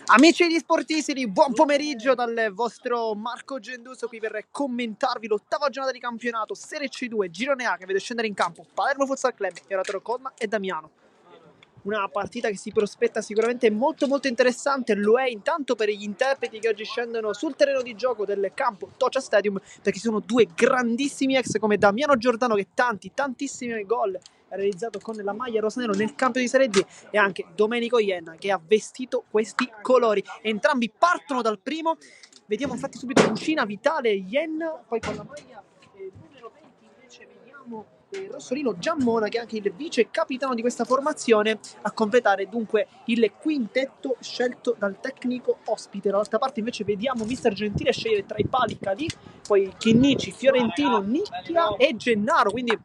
Amici di Sportisili, buon pomeriggio dal vostro Marco Genduso qui per commentarvi l'ottava giornata di campionato Serie C2 Girone A che vede scendere in campo Palermo Futsal Club e Oratorio Colma e Damiano. Una partita che si prospetta sicuramente molto interessante, lo è intanto per gli interpreti che oggi scendono sul terreno di gioco del campo Toccia Stadium, perché sono due grandissimi ex come Damiano Giordano che tantissimi gol ha realizzato con la maglia rosanero nel campo di Serie D, e anche Domenico Ienna che ha vestito questi colori. Entrambi partono dal primo, vediamo infatti subito Lucina Vitale Ienna, poi con la maglia numero 20 invece vediamo Rossolino Giammona, che è anche il vice capitano di questa formazione, a completare dunque il quintetto scelto dal tecnico ospite. Dall'altra parte invece vediamo mister Gentile scegliere tra i pali Calì, poi Chinnici, Fiorentino, Nicchia e Gennaro, quindi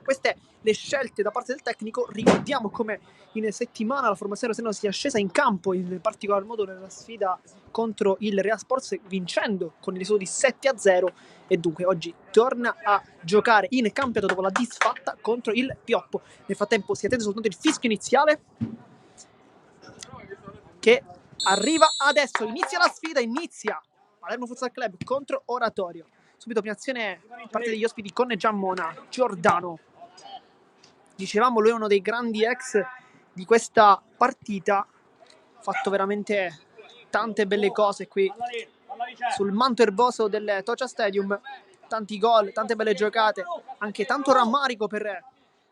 queste le scelte da parte del tecnico. Ricordiamo come in settimana la formazione rosanero sia scesa in campo, in particolar modo nella sfida contro il Real Sports, vincendo con il risultato di 7-0, e dunque oggi torna a giocare in campionato dopo la disfatta contro il Pioppo. Nel frattempo si attende soltanto il fischio iniziale che arriva adesso. Inizia la sfida, inizia Palermo Futsal Club contro Oratorio. Subito prima azione parte degli ospiti con Giammona Giordano. Dicevamo, lui è uno dei grandi ex di questa partita, fatto veramente tante belle cose qui sul manto erboso del Toccia Stadium, tanti gol, tante belle giocate, anche tanto rammarico per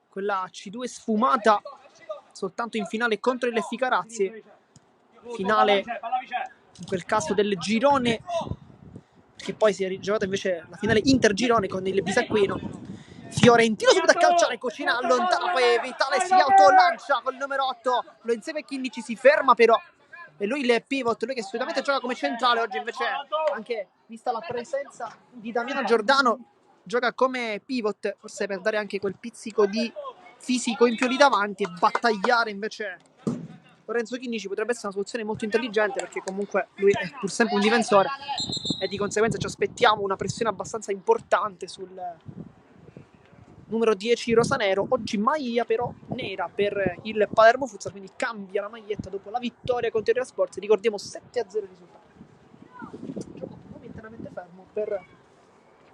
quella C2 sfumata soltanto in finale contro il Ficarazzi, finale in quel caso del girone, che poi si è rigiocata invece la finale intergirone con il Bisacquino. Fiorentino subito a calciare, Cucina allontana, poi Vitale si autolancia col numero 8, lo insegue Chinnici, si ferma però, e lui il pivot, lui che solitamente gioca come centrale, oggi invece, anche vista la presenza di Damiano Giordano, gioca come pivot, forse per dare anche quel pizzico di fisico in più lì davanti e battagliare invece Lorenzo Chinnici. Potrebbe essere una soluzione molto intelligente, perché comunque lui è pur sempre un difensore e di conseguenza ci aspettiamo una pressione abbastanza importante sul numero 10 rosanero. Oggi maglia però nera per il Palermo Futsal, quindi cambia la maglietta dopo la vittoria contro il Real Sports. Ricordiamo 7-0 il risultato. Gioco momentaneamente fermo per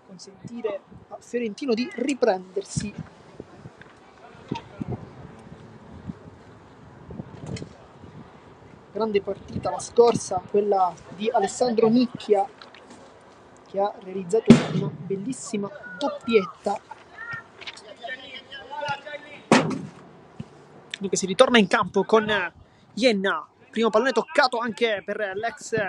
consentire a Fiorentino di riprendersi. Grande partita la scorsa, quella di Alessandro Nicchia, che ha realizzato una bellissima doppietta. Dunque si ritorna in campo con Ienna, primo pallone toccato anche per l'ex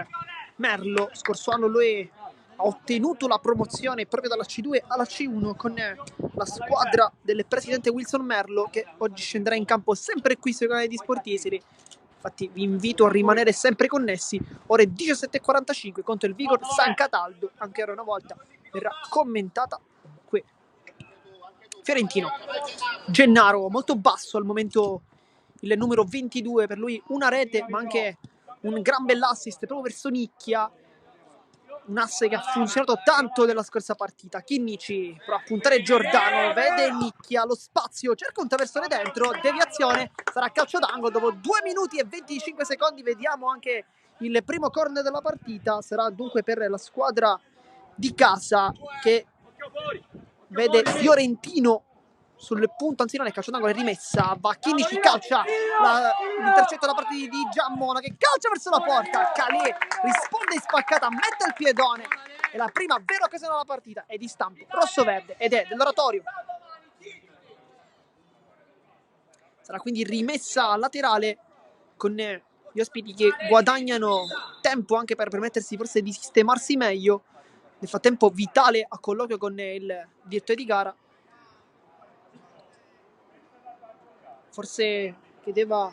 Merlo. Scorso anno lui ha ottenuto la promozione proprio dalla C2 alla C1 con la squadra del presidente Wilson Merlo, che oggi scenderà in campo sempre qui sui canali di Sportisili. Infatti vi invito a rimanere sempre connessi. Ore 17:45 contro il Vigor San Cataldo, anche ora una volta verrà commentata qui. Fiorentino, Gennaro molto basso al momento, il numero 22, per lui una rete ma anche un gran bell'assist proprio verso Nicchia, un asse che ha funzionato tanto nella scorsa partita. Chinnici prova a puntare Giordano, vede Nicchia, lo spazio, cerca un traversone dentro, deviazione, sarà calcio d'angolo. Dopo 2 minuti e 25 secondi vediamo anche il primo corner della partita. Sarà dunque per la squadra di casa, che vede Fiorentino sul punto, anzi non è calcio d'angolo, è rimessa, va Chinnici, calcia l'intercetto da parte di Giammona, che calcia verso la porta. Calé risponde in spaccata, mette il piedone, è la prima vera occasione della partita, è di stampo rosso-verde ed è dell'Oratorio. Sarà quindi rimessa laterale, con gli ospiti che guadagnano tempo anche per permettersi forse di sistemarsi meglio. Nel frattempo Vitale a colloquio con il direttore di gara, forse chiedeva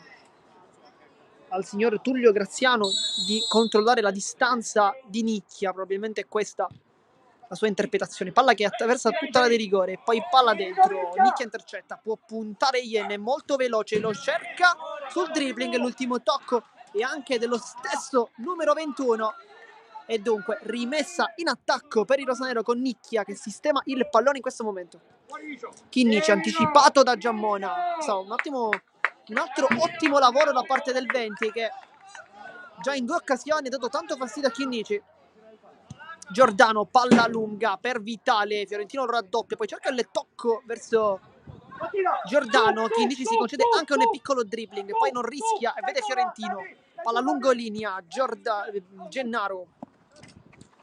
al signor Tullio Graziano di controllare la distanza di Nicchia, probabilmente è questa la sua interpretazione. Palla che attraversa tutta la di rigore, poi palla dentro, Nicchia intercetta, può puntare Iene, molto veloce, lo cerca sul dribbling, l'ultimo tocco e anche dello stesso numero 21, e dunque rimessa in attacco per il rosanero con Nicchia che sistema il pallone in questo momento. Chinnici anticipato da Giammona, un altro ottimo lavoro da parte del 20, che già in 2 occasioni ha dato tanto fastidio a Chinnici. Giordano, palla lunga per Vitale, Fiorentino lo raddoppia, poi cerca il tocco verso Giordano, Chinnici si concede anche un piccolo dribbling, poi non rischia e vede Fiorentino, palla lungolinea, Gennaro,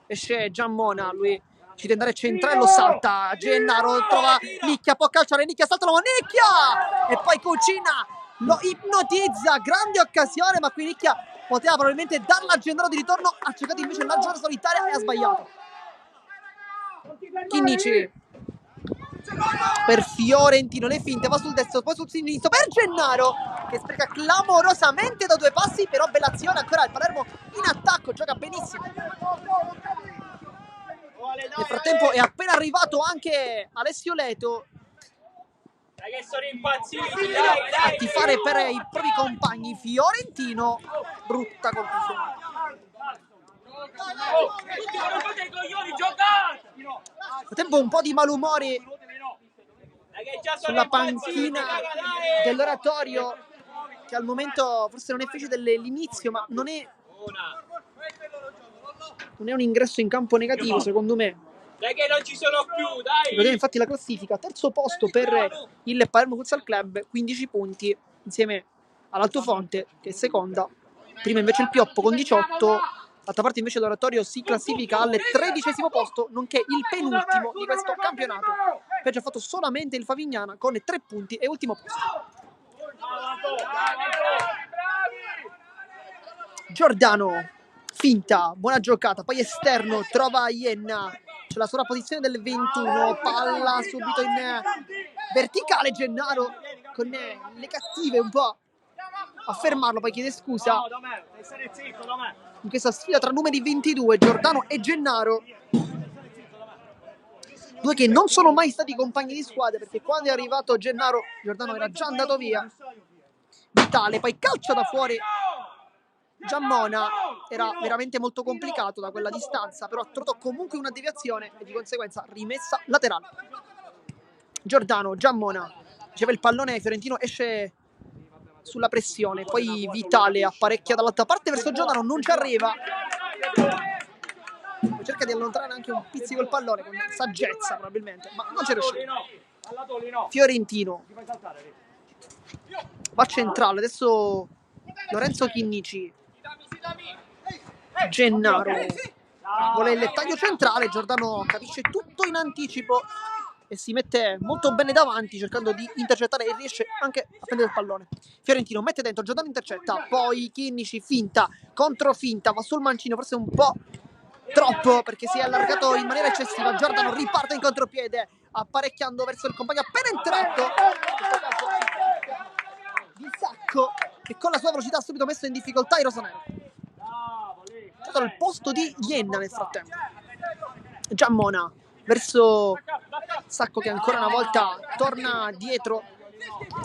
esce Giammona, lui ci deve andare centrale, lo salta, Gennaro trova Nicchia, può calciare, Nicchia salta, Nicchia! E poi Cucina lo ipnotizza, grande occasione, ma qui Nicchia poteva probabilmente darla a Gennaro di ritorno, ha cercato invece la giocata solitaria e ha sbagliato. Chinnici per Fiorentino, le finte, va sul destro, poi sul sinistro per Gennaro che spreca clamorosamente da 2 passi, però bella azione ancora il Palermo in attacco, gioca benissimo. Nel frattempo è appena arrivato anche Alessio Leto che sono impazziti, a tifare per i propri compagni. Fiorentino, brutta conclusione. Nel frattempo un po' di malumori sulla panchina dell'Oratorio, che al momento forse non è felice dell'inizio, ma non è un ingresso in campo negativo secondo me. Dai che non ci sono più, dai! Vediamo infatti la classifica, terzo posto per il Palermo Futsal Club, 15 punti insieme all'Altofonte che è seconda, prima invece il Pioppo con 18, d'altra parte invece l'Oratorio si classifica al 13° posto, nonché il penultimo di questo campionato. Peggio ha fatto solamente il Favignana con 3 punti e ultimo posto. Giordano, finta, buona giocata, poi esterno, trova Ienna, c'è la sovrapposizione del 21, palla subito in verticale, Gennaro con le cattive un po' a fermarlo, poi chiede scusa in questa sfida tra numeri 22, Giordano e Gennaro, due che non sono mai stati compagni di squadra, perché quando è arrivato Gennaro, Giordano era già andato via. Vitale, poi calcia da fuori Giammona, era veramente molto complicato da quella distanza, però ha trovato comunque una deviazione e di conseguenza rimessa laterale. Giordano, Giammona, riceve il pallone, Fiorentino esce sulla pressione, poi Vitale apparecchia dall'altra parte verso Giordano, non ci arriva, cerca di allontanare anche un pizzico il pallone con saggezza probabilmente, ma non c'è riuscito. Fiorentino va centrale, adesso Lorenzo Chinnici, Gennaro vuole il taglio centrale, Giordano capisce tutto in anticipo e si mette molto bene davanti cercando di intercettare e riesce anche a prendere il pallone. Fiorentino mette dentro, Giordano intercetta, poi Chinnici finta, controfinta, va sul mancino, forse un po' troppo perché si è allargato in maniera eccessiva. Giordano riparte in contropiede apparecchiando verso il compagno appena entrato, di Sacco, che con la sua velocità ha subito messo in difficoltà i rosanero. È stato al posto di Ienna nel frattempo. Giammona verso Sacco che ancora una volta torna dietro.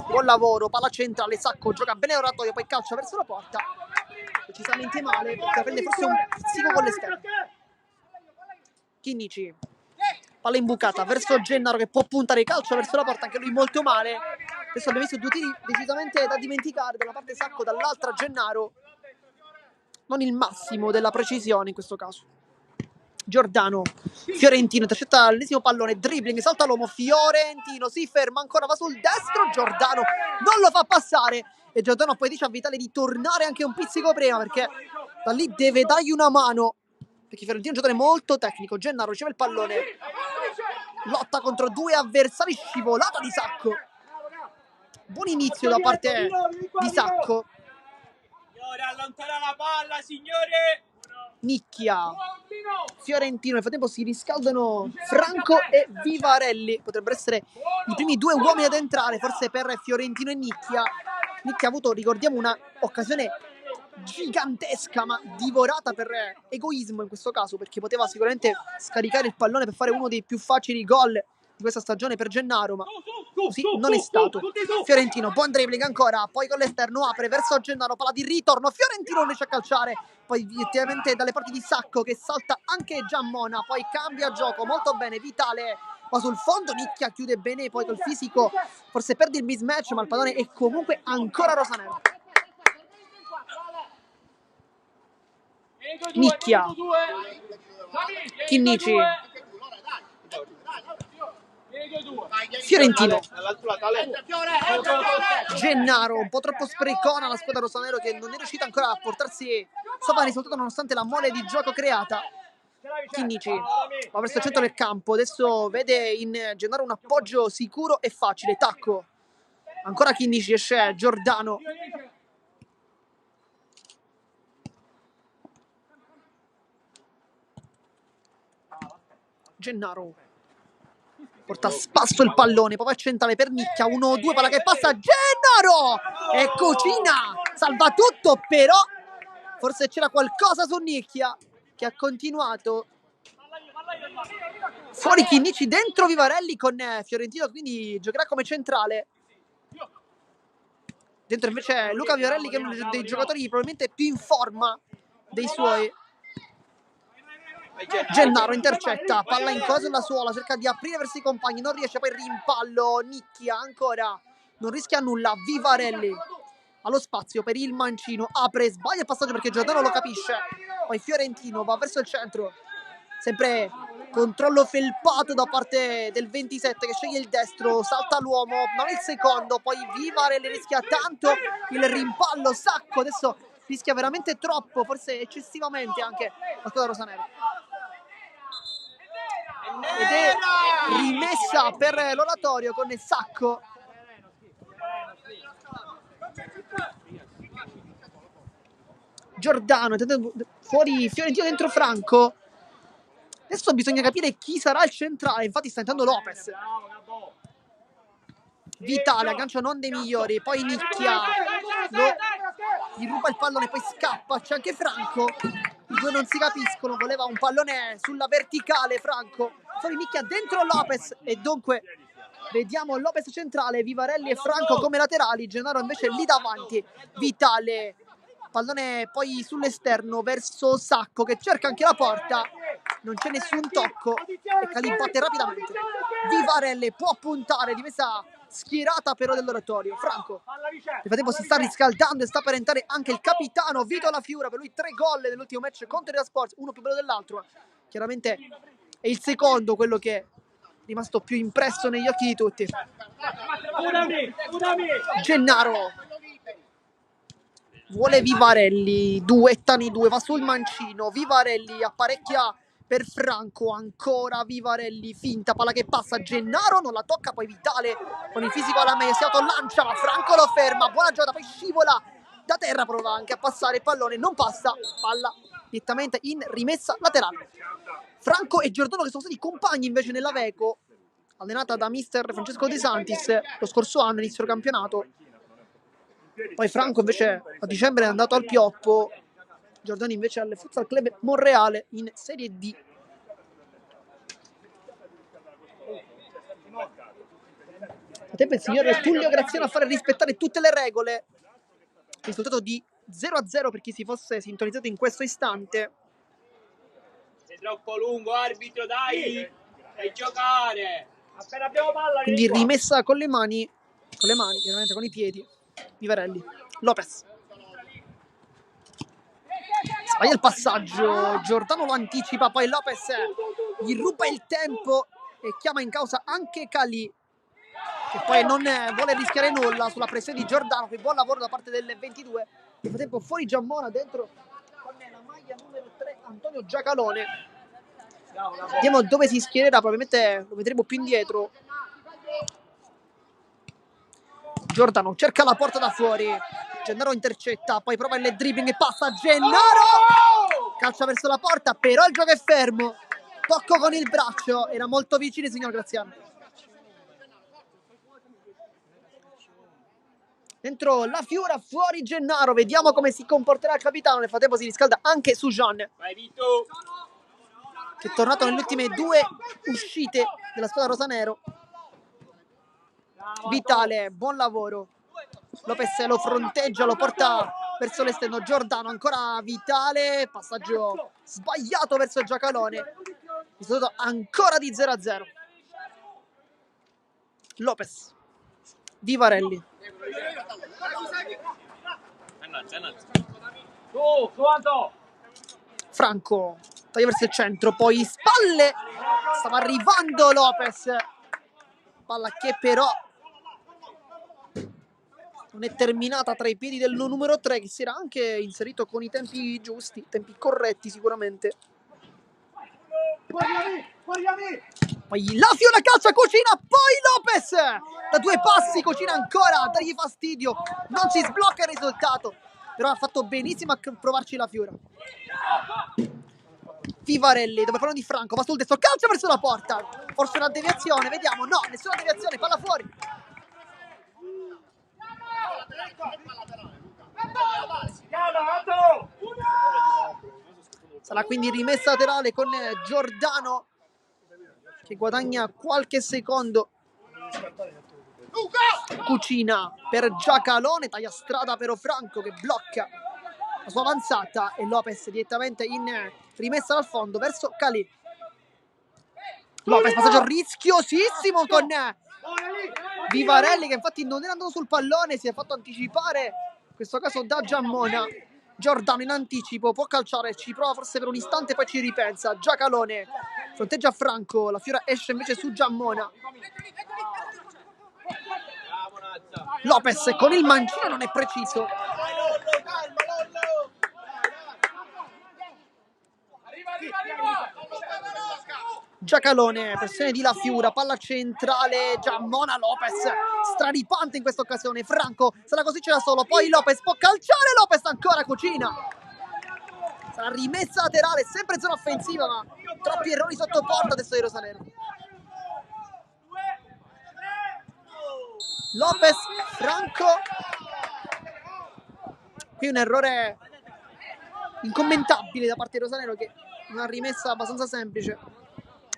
Buon lavoro, palla centrale, Sacco gioca bene l'Oratorio, poi calcia verso la porta, decisamente male perché prende forse un pizzico con l'esterno. Chinnici, palla imbucata verso Gennaro che può puntare, calcio verso la porta, anche lui molto male. Adesso abbiamo visto 2 tiri decisamente da dimenticare, da una parte Sacco, dall'altra Gennaro, non il massimo della precisione in questo caso. Giordano, Fiorentino intercetta l'ennesimo pallone, dribbling, salta l'uomo, Fiorentino si ferma ancora, va sul destro, Giordano non lo fa passare e Giordano poi dice a Vitale di tornare anche un pizzico prima perché da lì deve dargli una mano, perché Fiorentino è un giocatore molto tecnico. Gennaro riceve il pallone, lotta contro 2 avversari, scivolata di Sacco, buon inizio da parte di Sacco. Signore, allontana la palla, signore! Nicchia, Fiorentino, nel frattempo si riscaldano Franco e Vivarelli, potrebbero essere i primi 2 uomini ad entrare forse per Fiorentino e Nicchia. Nicchia ha avuto, ricordiamo, una occasione gigantesca ma divorata per egoismo in questo caso, perché poteva sicuramente scaricare il pallone per fare uno dei più facili gol di questa stagione per Gennaro, ma così non è stato. Fiorentino, buon dribbling ancora, poi con l'esterno apre verso Gennaro, palla di ritorno, Fiorentino non riesce a calciare, poi direttamente dalle parti di Sacco che salta anche Giammona, poi cambia gioco molto bene, Vitale va sul fondo, Nicchia chiude bene poi col fisico, forse perde il mismatch ma il pallone è comunque ancora rosanero. Nicchia. Chinnici. Fiorentino. Gennaro, un po' troppo sprecona la squadra rosanero che non è riuscita ancora a portarsi sopra il risultato nonostante la mole di gioco creata. Chinnici va verso il centro del campo, adesso vede in Gennaro un appoggio sicuro e facile. Tacco. Ancora Chinnici, esce Giordano. Gennaro porta a spasso il pallone, poi va centrale per Nicchia, 1-2, palla che passa, Gennaro! E cucina! Salva tutto, però forse c'era qualcosa su Nicchia, che ha continuato. Fuori Chinnici, dentro Vivarelli con Fiorentino, quindi giocherà come centrale. Dentro invece Luca Vivarelli, che è uno dei giocatori probabilmente più in forma dei suoi. Gennaro intercetta, palla in cosa sulla suola, cerca di aprire verso i compagni, non riesce, poi rimpallo, Nicchia ancora, non rischia nulla, Vivarelli allo spazio per il mancino, apre, sbaglia il passaggio perché Giordano lo capisce, poi Fiorentino va verso il centro, sempre controllo felpato da parte del 27 che sceglie il destro, salta l'uomo, non il secondo, poi Vivarelli rischia tanto, il rimpallo, Sacco, adesso rischia veramente troppo, forse eccessivamente anche la squadra rosanera. Ed è rimessa per l'oratorio con il Sacco. Giordano, fuori Fiorentino, dentro Franco. Adesso bisogna capire chi sarà il centrale, infatti sta entrando Lopez. Vitale, aggancio non dei migliori, poi Nicchia gli ruba il pallone, poi scappa, c'è anche Franco. I due non si capiscono, voleva un pallone sulla verticale Franco. Fuori Nicchia, dentro Lopez e dunque vediamo Lopez centrale, Vivarelli e Franco come laterali, Gennaro invece lì davanti. Vitale, pallone poi sull'esterno verso Sacco che cerca anche la porta, non c'è nessun tocco e Calì batte rapidamente. Vivarelli può puntare, difesa schierata però dell'oratorio. Franco nel frattempo si sta riscaldando e sta per entrare anche il capitano Vito La Fiura, per lui 3 gol nell'ultimo match contro il Sport, uno più bello dell'altro, chiaramente è il secondo quello che è rimasto più impresso negli occhi di tutti. Gennaro vuole Vivarelli, duettano i due, va sul mancino, Vivarelli apparecchia per Franco, ancora Vivarelli, finta, palla che passa, Gennaro non la tocca, poi Vitale con il fisico alla meglio, si autolancia, Franco lo ferma, buona giocata, poi scivola da terra, prova anche a passare il pallone, non passa, palla direttamente in rimessa laterale. Franco e Giordano che sono stati compagni invece nella Veco, allenata da mister Francesco De Santis lo scorso anno, inizio del campionato. Poi Franco invece a dicembre è andato al Pioppo, Giordano invece al Futsal Club Monreale in Serie D. A tempo il signor Tullio Graziano a fare rispettare tutte le regole. Risultato di 0-0 per chi si fosse sintonizzato in questo istante. Sei troppo lungo, arbitro, dai! Devi giocare! Appena abbiamo palla, quindi rimessa con le mani, chiaramente con i piedi. Vivarelli, Lopez. Sbaglia il passaggio, Giordano lo anticipa, poi Lopez gli ruba il tempo e chiama in causa anche Calì, che poi non vuole rischiare nulla sulla pressione di Giordano. Qui buon lavoro da parte del 22. Nel frattempo fuori Giammona, dentro con la maglia numero 3 Antonio Giacalone. Vediamo dove si schiererà, probabilmente lo vedremo più indietro. Giordano cerca la porta da fuori, Gennaro intercetta, poi prova il dribbling e passa Gennaro, calcia verso la porta, però il gioco è fermo, tocco con il braccio, era molto vicino il signor Graziano. Dentro La Fiura, fuori Gennaro, vediamo come si comporterà il capitano. Nel frattempo si riscalda anche Sujan, che è tornato nelle ultime 2 uscite della squadra rosanero. Vitale, buon lavoro, Lopez lo fronteggia, lo porta verso l'esterno, Giordano, ancora Vitale, passaggio sbagliato verso Giacalone, risultato ancora di 0-0. Lopez, Vivarelli, Franco taglia verso il centro, poi spalle, stava arrivando Lopez, palla che però non è terminata tra i piedi del numero 3, che si era anche inserito con i tempi giusti, tempi corretti sicuramente. Poi la Fiora calcia, Cucina, poi Lopez da 2 passi, Cucina ancora a dargli fastidio, non si sblocca il risultato, però ha fatto benissimo a provarci la Fiora. Vivarelli, dove fanno di Franco, va sul destro, calcia verso la porta, forse una deviazione, vediamo, no, nessuna deviazione, palla fuori. Sarà quindi rimessa laterale con Giordano che guadagna qualche secondo. Cucina per Giacalone, taglia strada per Franco che blocca la sua avanzata e Lopez direttamente in rimessa dal fondo verso Cali. Lopez, passaggio rischiosissimo con Vivarelli che infatti non era andato sul pallone, si è fatto anticipare in questo caso da Giammona. Giordano in anticipo, può calciare, ci prova forse per un istante, poi ci ripensa. Giacalone fronteggia Franco, la Fiora esce invece su Giammona. Lopez con il mancino non è preciso. Giacalone, pressione di La Fiora, palla centrale, Giammona, Lopez, straripante in questa occasione. Franco sarà così, ce l'ha solo, poi Lopez può calciare, Lopez ancora, Cucina. Sarà rimessa laterale, sempre zona offensiva, ma troppi errori sotto porta adesso di Rosanero. Lopez, Franco. Qui un errore incommentabile da parte di Rosanero, che una rimessa abbastanza semplice.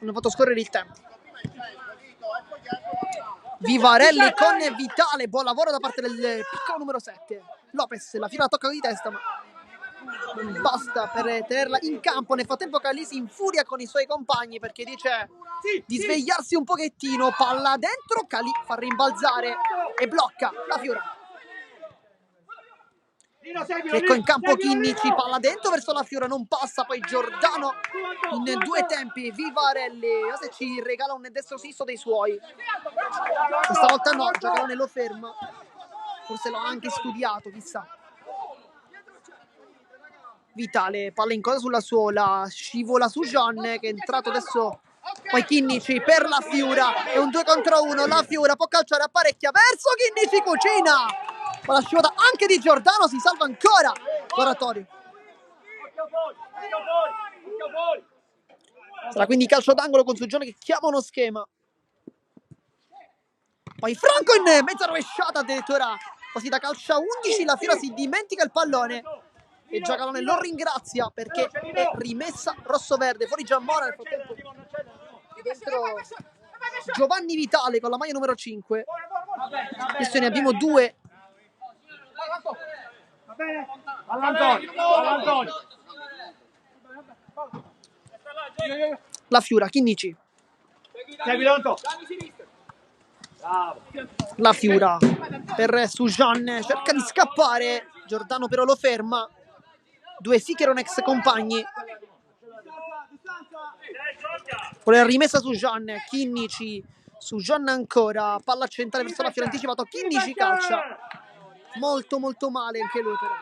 Hanno fatto scorrere il tempo. Vivarelli con Vitale, buon lavoro da parte del piccolo numero 7. Lopez, la Fiora tocca di testa, ma non basta per tenerla in campo. Nel frattempo Cali si infuria con i suoi compagni perché dice di svegliarsi un pochettino. Palla dentro, Cali fa rimbalzare e blocca la Fiora. Ecco in campo Chinnici, palla dentro verso la Fiora, non passa, poi Giordano in 2 tempi. Vivarelli, se ci regala un destro sisto dei suoi. Questa volta no, Giacalone lo ferma, forse l'ho anche studiato, chissà. Vitale, palla in coda sulla suola, scivola su Gian che è entrato adesso. Poi Chinnici per la Fiora, è un 2 contro 1, la Fiora può calciare, apparecchia verso Chinnici, Cucina. Ma la scivolata anche di Giordano, si salva ancora l'oratorio. Sarà quindi calcio d'angolo con Sugione che chiama uno schema. Poi Franco in mezza rovesciata addirittura, così da calcia 11, la Fiora si dimentica il pallone e Giacalone lo ringrazia perché è rimessa rosso-verde. Fuori Giammona, nel frattempo dentro Giovanni Vitale con la maglia numero 5. Adesso ne abbiamo 2. La Fiora, Chinnici. La Fiora per Sujan, cerca di scappare, Giordano però lo ferma. 2 sì che erano ex compagni. Con la rimessa su Gian, Chinnici, su Gian ancora, palla centrale verso la Fiora, anticipato, Chinnici calcia. Molto molto male anche lui però.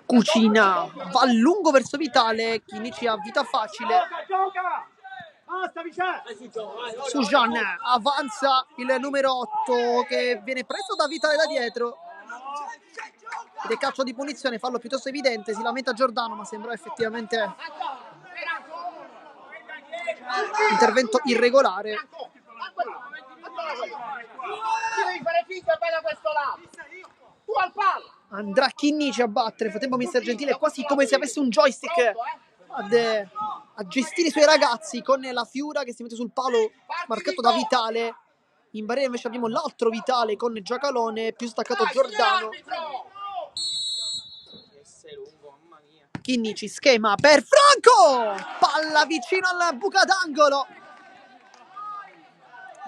Cucina, va a lungo verso Vitale, Chinnici ha vita facile. Sujan avanza il numero 8 che viene preso da Vitale da dietro. Ed è calcio di punizione, fallo piuttosto evidente, si lamenta Giordano ma sembra effettivamente intervento irregolare. Andrà Chinnici a battere, nel frattempo mister Gentile è quasi come se avesse un joystick a gestire i suoi ragazzi, con la Fiora che si mette sul palo marcato da Vitale. In barriera invece abbiamo l'altro Vitale con Giacalone, più staccato Giordano. Chinnici, schema per Franco, palla vicino alla buca d'angolo.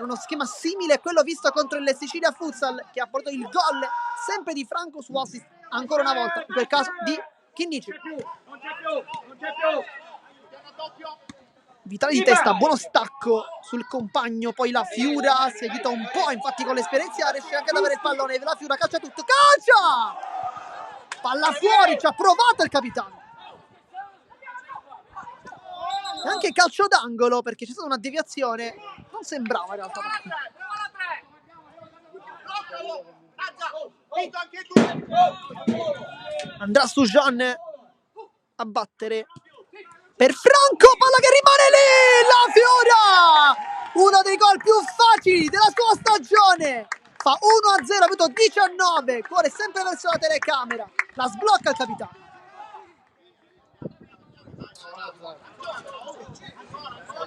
uno schema simile a quello visto contro il Sicilia Futsal, che ha portato il gol sempre di Franco su assist, ancora una volta, in quel caso di Chinnici. Non c'è più. Vitale di testa, buono stacco sul compagno, poi la Fiura si aiuta un po', infatti con l'esperienza riesce anche ad avere il pallone, la Fiura calcia tutto, calcia! Palla fuori, ci ha provato il capitano. E anche calcio d'angolo, perché c'è stata una deviazione, non sembrava in realtà. Andrà su Jean a battere per Franco, palla che rimane lì, la Fiora, uno dei gol più facili della sua stagione, fa 1-0, minuto 19, cuore sempre verso la telecamera, la sblocca il capitano.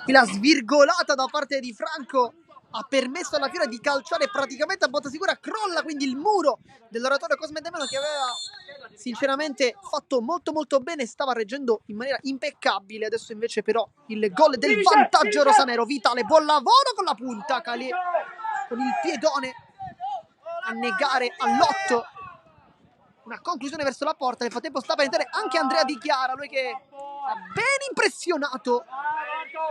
Qui la svirgolata da parte di Franco ha permesso alla Fiora di calciare praticamente a botta sicura, crolla quindi il muro dell'oratorio Cosme Damiano, che aveva sinceramente fatto molto molto bene, stava reggendo in maniera impeccabile. Adesso invece però il gol del vantaggio rosanero. Vitale, buon lavoro con la punta, Calì con il piedone a negare all'8 una conclusione verso la porta. Nel frattempo sta per entrare anche Andrea Di Chiara, lui che ha ben impressionato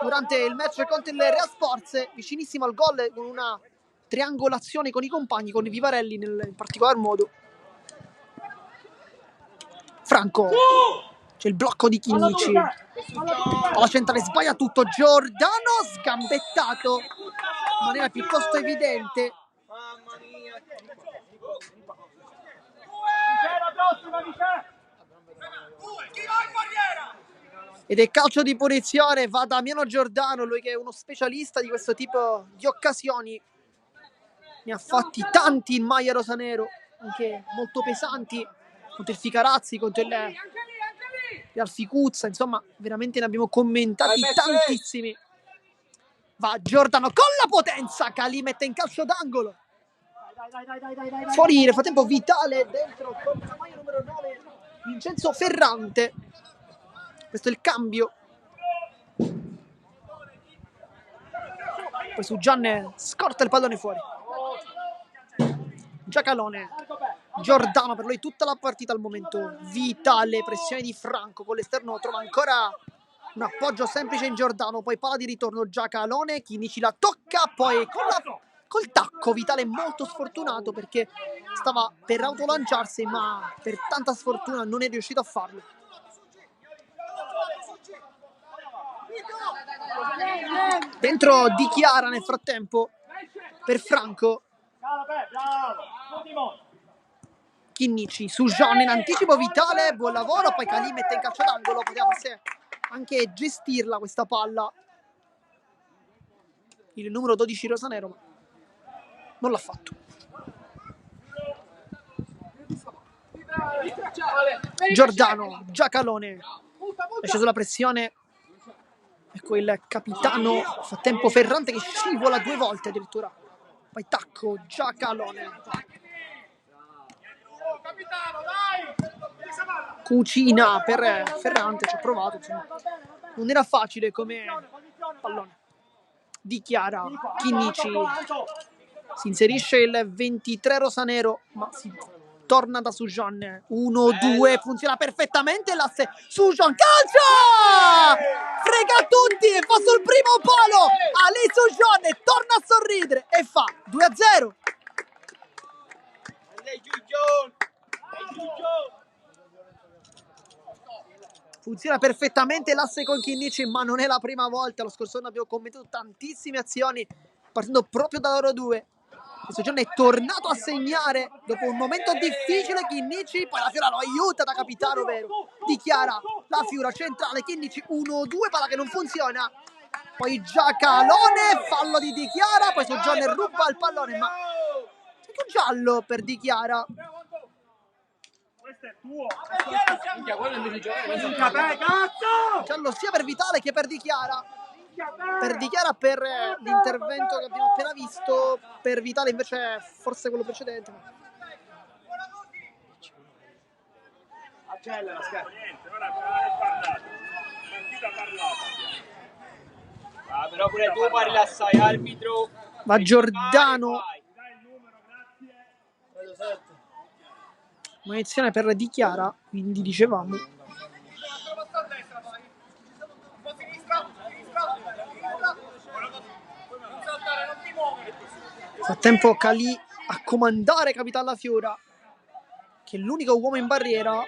durante il match contro il Real Sports, vicinissimo al gol con una triangolazione con i compagni, con i Vivarelli in particolar modo. Franco, c'è il blocco di Chinnici, alla centrale sbaglia tutto, Giordano sgambettato in maniera piuttosto evidente. Mamma mia. Ed è calcio di punizione, va Damiano Giordano, lui che è uno specialista di questo tipo di occasioni. Ne ha fatti tanti in maglia rosanero, anche molto pesanti, contro il Ficarazzi, contro il Ficuzza, insomma, veramente ne abbiamo commentati tantissimi. Va Giordano con la potenza, Calì mette in calcio d'angolo. Fuori nel frattempo Vitale, dentro con la maglia numero 9 Vincenzo Ferrante. Questo è il cambio. Poi su Gian scorta il pallone fuori. Giacalone, Giordano, per lui tutta la partita al momento. Vitale, pressione di Franco con l'esterno, trova ancora un appoggio semplice in Giordano, poi palla di ritorno Giacalone, Chinnici la tocca, poi col tacco Vitale molto sfortunato perché stava per autolanciarsi, ma per tanta sfortuna non è riuscito a farlo. Dentro Di Chiara nel frattempo per Franco. Chinnici su Jean in anticipo, Vitale, buon lavoro, poi Calì mette in calcio d'angolo, poteva forse anche gestirla questa palla il numero 12 rosanero, ma non l'ha fatto. Giordano, Giacalone, è sceso la pressione, ecco il capitano, nel frattempo Ferrante che scivola 2 volte addirittura, poi tacco, Giacalone, cucina per Ferrante, ci ha provato, insomma. Non era facile come pallone. Di Chiara, Chinnici, si inserisce il 23 rosanero, ma si torna da Sujan. 1-2, funziona perfettamente l'asse. Sujan, calcia! Frega tutti e fa sul primo palo. Ali Sujan torna a sorridere e fa 2-0. Funziona perfettamente l'asse con Chinnici, ma non è la prima volta. Lo scorso anno abbiamo commentato tantissime azioni partendo proprio da loro due. Questo giorno è tornato a segnare dopo un momento difficile Chinnici, poi la Fiora lo aiuta da capitano vero. Di Chiara, la Fiora centrale, Chinnici 1-2, palla che non funziona. Poi Giacalone, fallo di Di Chiara, poi Soggiorno ruba il pallone, ma c'è anche un giallo per Di Chiara. Questo è tuo. Giallo sia per Vitale che per Di Chiara. Per Di Chiara per l'intervento che abbiamo appena visto, per Vitale invece forse quello precedente. Accelera, scherzo. Però pure tu parli assai, arbitro. Va Giordano. Munizione per Di Chiara, quindi dicevamo. Nel frattempo Calì a comandare Capitan La Fiora, che è l'unico uomo in barriera.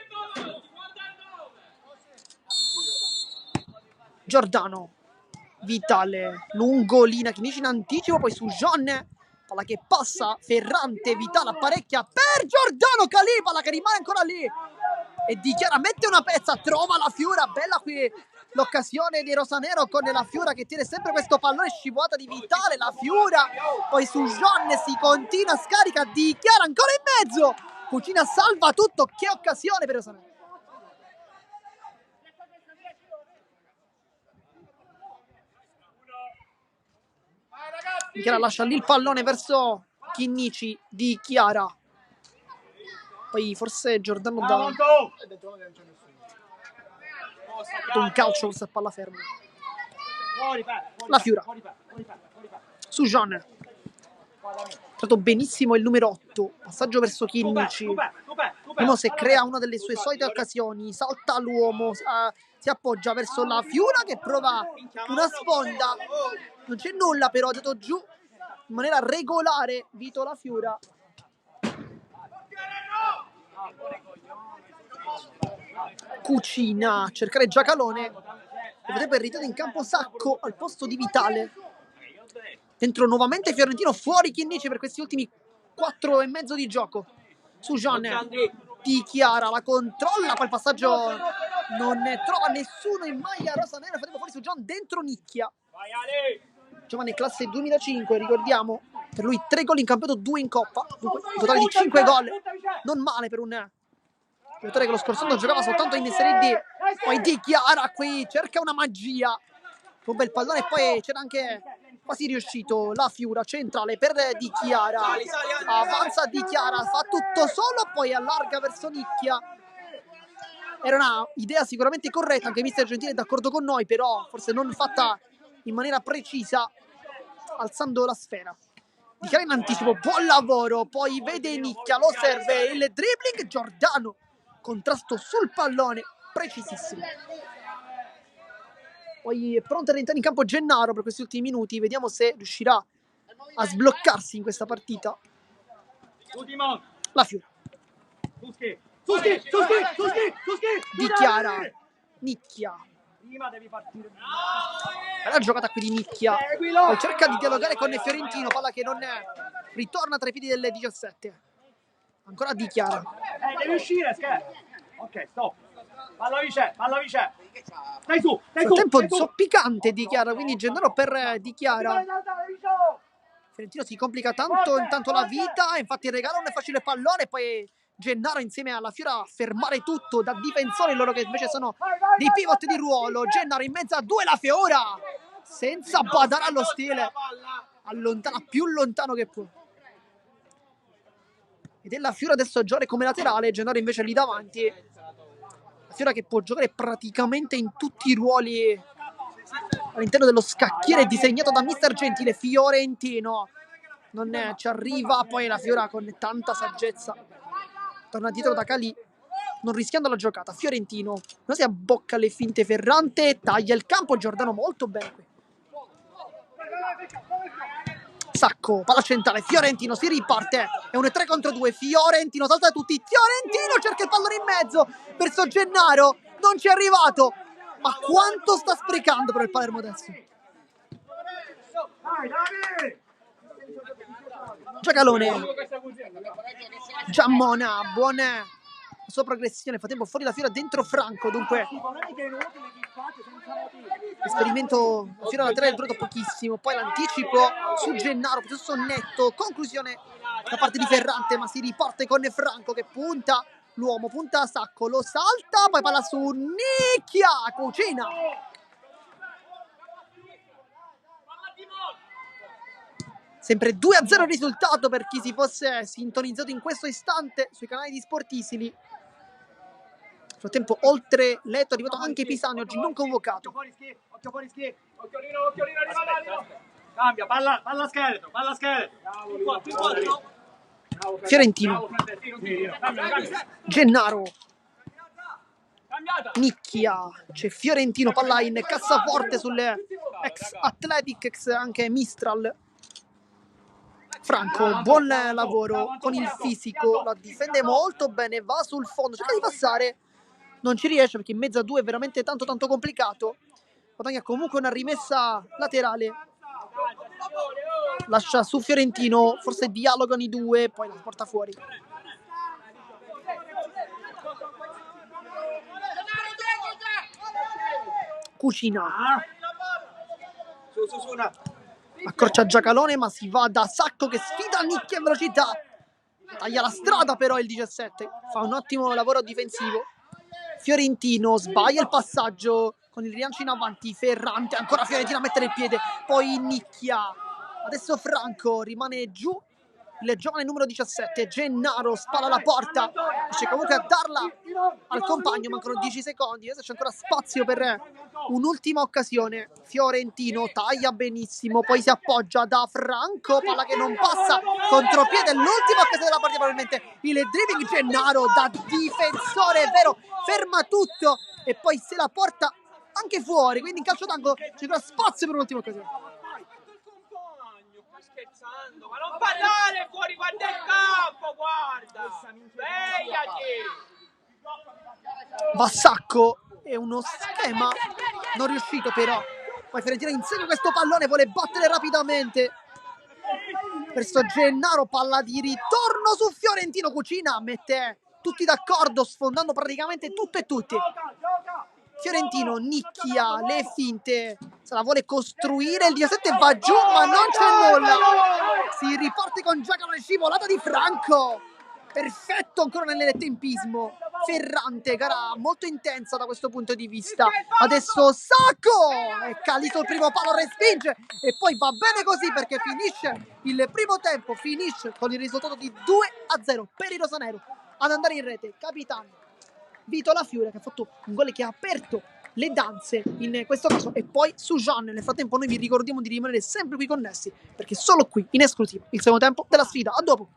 Giordano, Vitale, lungolina, Chinnici in anticipo, poi su John, palla che passa, Ferrante, Vitale apparecchia per Giordano, Calì, palla che rimane ancora lì e Di Chiara mette una pezza, trova La Fiora, bella qui l'occasione di Rosanero con La Fiora che tiene sempre questo pallone, scivolata di Vitale, La Fiora, poi su John si continua, scarica Di Chiara ancora in mezzo, Cucina salva tutto, che occasione per Rosanero. Di Chiara lascia lì il pallone verso Chinnici, Di Chiara. Poi forse Giordano dà un calcio forse a palla ferma. La Fiora su John. Trattato benissimo il numero 8. Passaggio verso Chinnici. Vediamo se crea una delle sue solite occasioni. Salta l'uomo, si appoggia verso La Fiora che prova una sponda. Non c'è nulla però, ha dato giù in maniera regolare Vito La Fiora. Cucina a cercare Giacalone e potrebbe ritornare in campo Sacco al posto di Vitale. Dentro nuovamente Fiorentino, fuori Chinnici per questi ultimi 4,5 di gioco. Su John, Di Chiara la controlla, poi il passaggio non trova nessuno in maglia rosanera, faremo fuori su John, dentro nicchia. Giovane classe 2005, ricordiamo, per lui 3 gol in campionato, 2 in coppa, dunque un totale di 5 gol, non male per un giocatore che lo scorso anno giocava soltanto in Serie D. Poi Di Chiara qui cerca una magia, un bel pallone e poi c'era anche quasi riuscito La Fiora, centrale per Di Chiara, avanza Di Chiara, fa tutto solo, poi allarga verso nicchia. Era una idea sicuramente corretta, anche mister Gentile è d'accordo con noi, però forse non fatta in maniera precisa, alzando la sfera. Di Chiara in anticipo, buon lavoro, poi vede nicchia, lo serve, il dribbling, Giordano, contrasto sul pallone, precisissimo. Poi è pronto a rientrare in campo Gennaro per questi ultimi minuti, vediamo se riuscirà a sbloccarsi in questa partita. La Fiora. Di Chiara, nicchia. Bella giocata qui di nicchia. Poi cerca di dialogare con Fiorentino, palla che non ritorna tra i piedi del 17. Ancora Di Chiara. Devi uscire, ok, stop. Palla vicino. Stai su. Frattempo zoppicante Di Chiara, quindi Gennaro per Di Chiara. Fiorentino si complica tanto intanto la vita, infatti regala un facile pallone, poi Gennaro insieme alla Fiora a fermare tutto da difensori, loro che invece sono dei pivot di ruolo. Gennaro in mezzo a due, La Fiora senza badare allo stile, allontana più lontano che può. Ed è La Fiora adesso a giocare come laterale, Gennaro invece lì davanti. La Fiora che può giocare praticamente in tutti i ruoli all'interno dello scacchiere disegnato da mister Gentile. Fiorentino non ci arriva, poi La Fiora con tanta saggezza torna dietro da Calì, non rischiando la giocata. Fiorentino non si abbocca le finte, Ferrante taglia il campo, Giordano molto bene qui. Sacco, palla centrale, Fiorentino si riparte, è un 3 contro 2, Fiorentino salta tutti, Fiorentino cerca il pallone in mezzo verso Gennaro, non ci è arrivato, ma quanto sta sprecando per il Palermo adesso. Giacalone, Giammona, buona sua progressione, fa tempo fuori La Fiora, dentro Franco, dunque esperimento La Fiora laterale è durato pochissimo, poi l'anticipo su Gennaro, piuttosto netto, conclusione da parte di Ferrante, ma si riparte con Franco che punta l'uomo, punta a Sacco, lo salta, poi palla su Nicchia, Cucina. Sempre 2-0 il risultato per chi si fosse sintonizzato in questo istante sui canali di Sportisili. Nel frattempo, oltre Leto, è arrivato anche Pisani, oggi non convocato. Cambia, palla scheletro. Fiorentino, Gennaro, Nicchia, c'è Fiorentino, palla in cassaforte sulle ex Athletics, anche Mistral. Franco, buon lavoro con il fisico, la difende molto bene, va sul fondo, cerca di passare, non ci riesce perché in mezzo a due è veramente tanto complicato. Guadagna comunque una rimessa laterale, lascia su Fiorentino, forse dialogano i due, poi la porta fuori. Cucina, accorcia Giacalone, ma si va da Sacco che sfida Nicchia in velocità, taglia la strada però il 17, fa un ottimo lavoro difensivo. Fiorentino sbaglia il passaggio con il rilancio in avanti, Ferrante, ancora Fiorentino a mettere il piede, poi Nicchia, adesso Franco, rimane giù il giovane numero 17, Gennaro spalla la porta, riesce comunque a darla al compagno, mancano 10 secondi, adesso c'è ancora spazio per un'ultima occasione. Fiorentino taglia benissimo, poi si appoggia da Franco, palla che non passa, contropiede, l'ultima occasione della partita probabilmente, il dribbling Gennaro da difensore, è vero, ferma tutto e poi se la porta anche fuori, quindi in calcio d'angolo c'è ancora spazio per un'ultima occasione. Scherzando, ma non parlare fuori, guarda il campo, guarda, svegliati. Vassacco è uno schema non riuscito però, poi Fiorentina insegna questo pallone, vuole battere rapidamente verso Gennaro, palla di ritorno su Fiorentino, Cucina mette tutti d'accordo sfondando praticamente tutto e tutti. Fiorentino, Nicchia, le finte, se la vuole costruire, il 17 va giù ma non c'è nulla, si riparte con Giacomo, scivolata di Franco, perfetto ancora nel tempismo. Ferrante, gara molto intensa da questo punto di vista, adesso Sacco è calito il primo palo, respinge e poi va bene così perché finisce il primo tempo, finisce con il risultato di 2-0 per il rosanero. Ad andare in rete capitano Vito La Fiore, che ha fatto un gol che ha aperto le danze in questo caso, e poi Sujan. Nel frattempo noi vi ricordiamo di rimanere sempre qui connessi perché solo qui in esclusiva il secondo tempo della sfida. A dopo.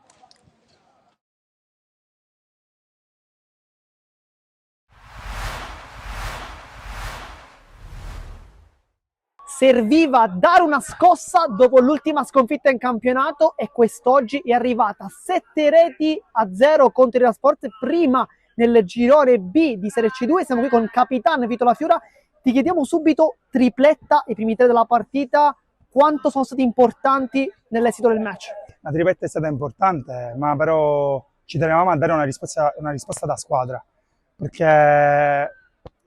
Serviva a dare una scossa dopo l'ultima sconfitta in campionato e quest'oggi è arrivata 7-0 contro il Sport, prima nel girone B di Serie C2. Siamo qui con capitano Vito La Fiora. Ti chiediamo subito, tripletta, i primi tre della partita, quanto sono stati importanti nell'esito del match? La tripletta è stata importante, ma però ci tenevamo a dare una risposta da squadra, perché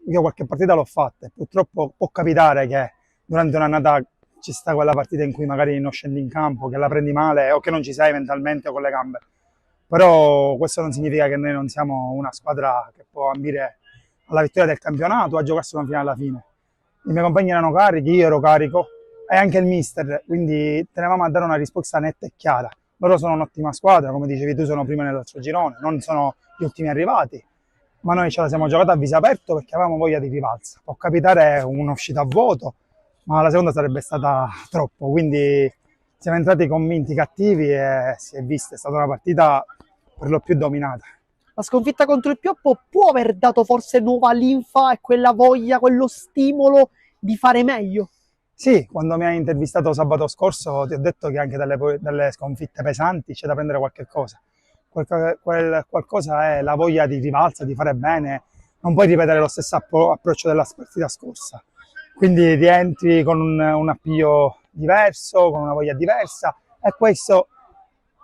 io qualche partita l'ho fatta e purtroppo può capitare che durante un'annata ci sta quella partita in cui magari non scendi in campo, che la prendi male o che non ci sei mentalmente con le gambe. Però questo non significa che noi non siamo una squadra che può ambire alla vittoria del campionato, a giocarsi una fine alla fine. I miei compagni erano carichi, io ero carico e anche il mister, quindi tenevamo a dare una risposta netta e chiara. Loro sono un'ottima squadra, come dicevi tu, sono prima nell'altro girone, non sono gli ultimi arrivati, ma noi ce la siamo giocata a viso aperto perché avevamo voglia di rivalsa. Può capitare un'uscita a vuoto, ma la seconda sarebbe stata troppo, quindi siamo entrati convinti, cattivi, e si è vista, è stata una partita per lo più dominata. La sconfitta contro il Pioppo può aver dato forse nuova linfa e quella voglia, quello stimolo di fare meglio? Sì, quando mi hai intervistato sabato scorso ti ho detto che anche dalle sconfitte pesanti c'è da prendere qualche cosa. Quel qualcosa è la voglia di rivalsa, di fare bene, non puoi ripetere lo stesso approccio della partita scorsa. Quindi rientri con un appiglio diverso, con una voglia diversa, e questo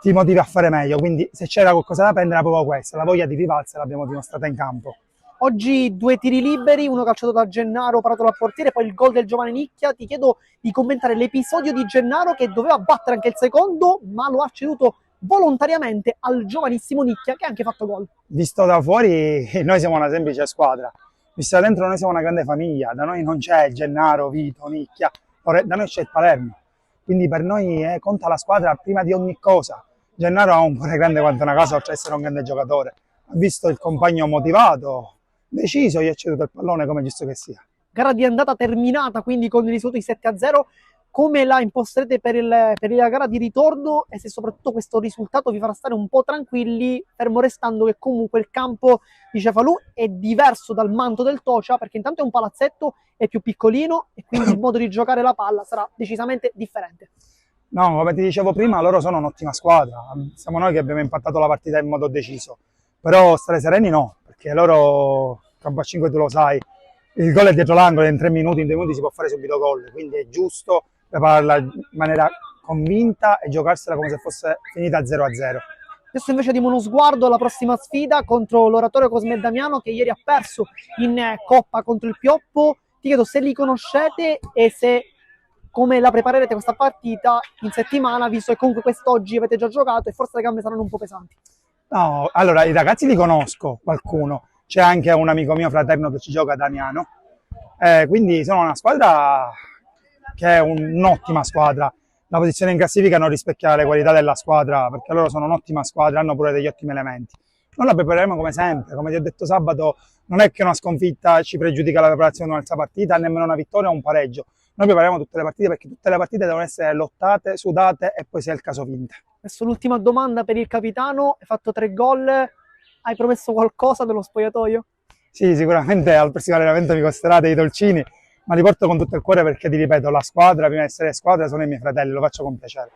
ti motiva a fare meglio. Quindi se c'era qualcosa da prendere era proprio questa, la voglia di rivalsa l'abbiamo dimostrata in campo. Oggi 2 tiri liberi, uno calciato da Gennaro, parato dal portiere, poi il gol del giovane Nicchia. Ti chiedo di commentare l'episodio di Gennaro che doveva battere anche il secondo, ma lo ha ceduto volontariamente al giovanissimo Nicchia che ha anche fatto gol. Visto da fuori noi siamo una semplice squadra, visto da dentro noi siamo una grande famiglia, da noi non c'è Gennaro, Vito, Nicchia, da noi c'è il Palermo, quindi per noi conta la squadra prima di ogni cosa. Gennaro ha un cuore grande quanto una casa, oltre ad essere un grande giocatore, ha visto il compagno motivato, deciso, gli ha ceduto il pallone come giusto che sia. Gara di andata terminata quindi con il risultato di 7-0. come la imposterete per la gara di ritorno e se soprattutto questo risultato vi farà stare un po' tranquilli, fermo restando che comunque il campo di Cefalù è diverso dal manto del Tocia, perché intanto è un palazzetto, è più piccolino e quindi il modo di giocare la palla sarà decisamente differente. No, come ti dicevo prima, loro sono un'ottima squadra, siamo noi che abbiamo impattato la partita in modo deciso, però stare sereni no, perché loro, campo a 5 tu lo sai, il gol è dietro l'angolo, in 3 minuti, in 2 minuti si può fare subito gol, quindi è giusto prepararla in maniera convinta e giocarsela come se fosse finita 0-0. Adesso invece diamo uno sguardo alla prossima sfida contro l'Oratorio Cosme Damiano, che ieri ha perso in Coppa contro il Pioppo. Ti chiedo se li conoscete e se come la preparerete questa partita in settimana, visto che comunque quest'oggi avete già giocato e forse le gambe saranno un po' pesanti. No, allora i ragazzi li conosco, qualcuno, c'è anche un amico mio fraterno che ci gioca a Damiano, quindi sono una squadra che è un'ottima squadra. La posizione in classifica non rispecchia le qualità della squadra, perché loro sono un'ottima squadra, hanno pure degli ottimi elementi. Noi la prepareremo come sempre, come ti ho detto sabato, non è che una sconfitta ci pregiudica la preparazione di un'altra partita, nemmeno una vittoria o un pareggio. Noi prepariamo tutte le partite perché tutte le partite devono essere lottate, sudate e poi sia il caso vinte. Adesso l'ultima domanda per il capitano, hai fatto 3 gol, hai promesso qualcosa dello spogliatoio? Sì, sicuramente al prossimo allenamento mi costerà dei dolcini, ma li porto con tutto il cuore perché, ti ripeto, la squadra, prima di essere squadra, sono i miei fratelli, lo faccio con piacere.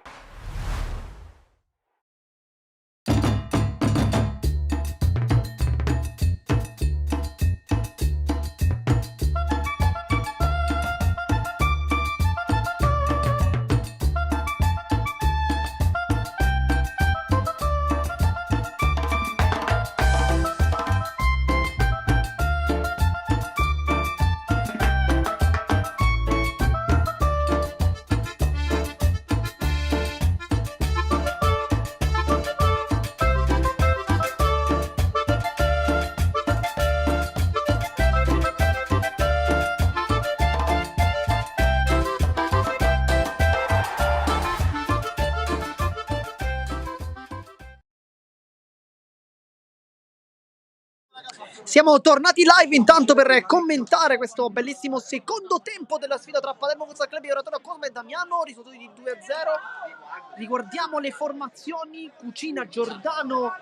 Siamo tornati live intanto per commentare questo bellissimo secondo tempo della sfida tra Palermo Futsal Club e Oratorio Cosme Damiano, risultati di 2-0. Riguardiamo le formazioni: Cucina, Giordano,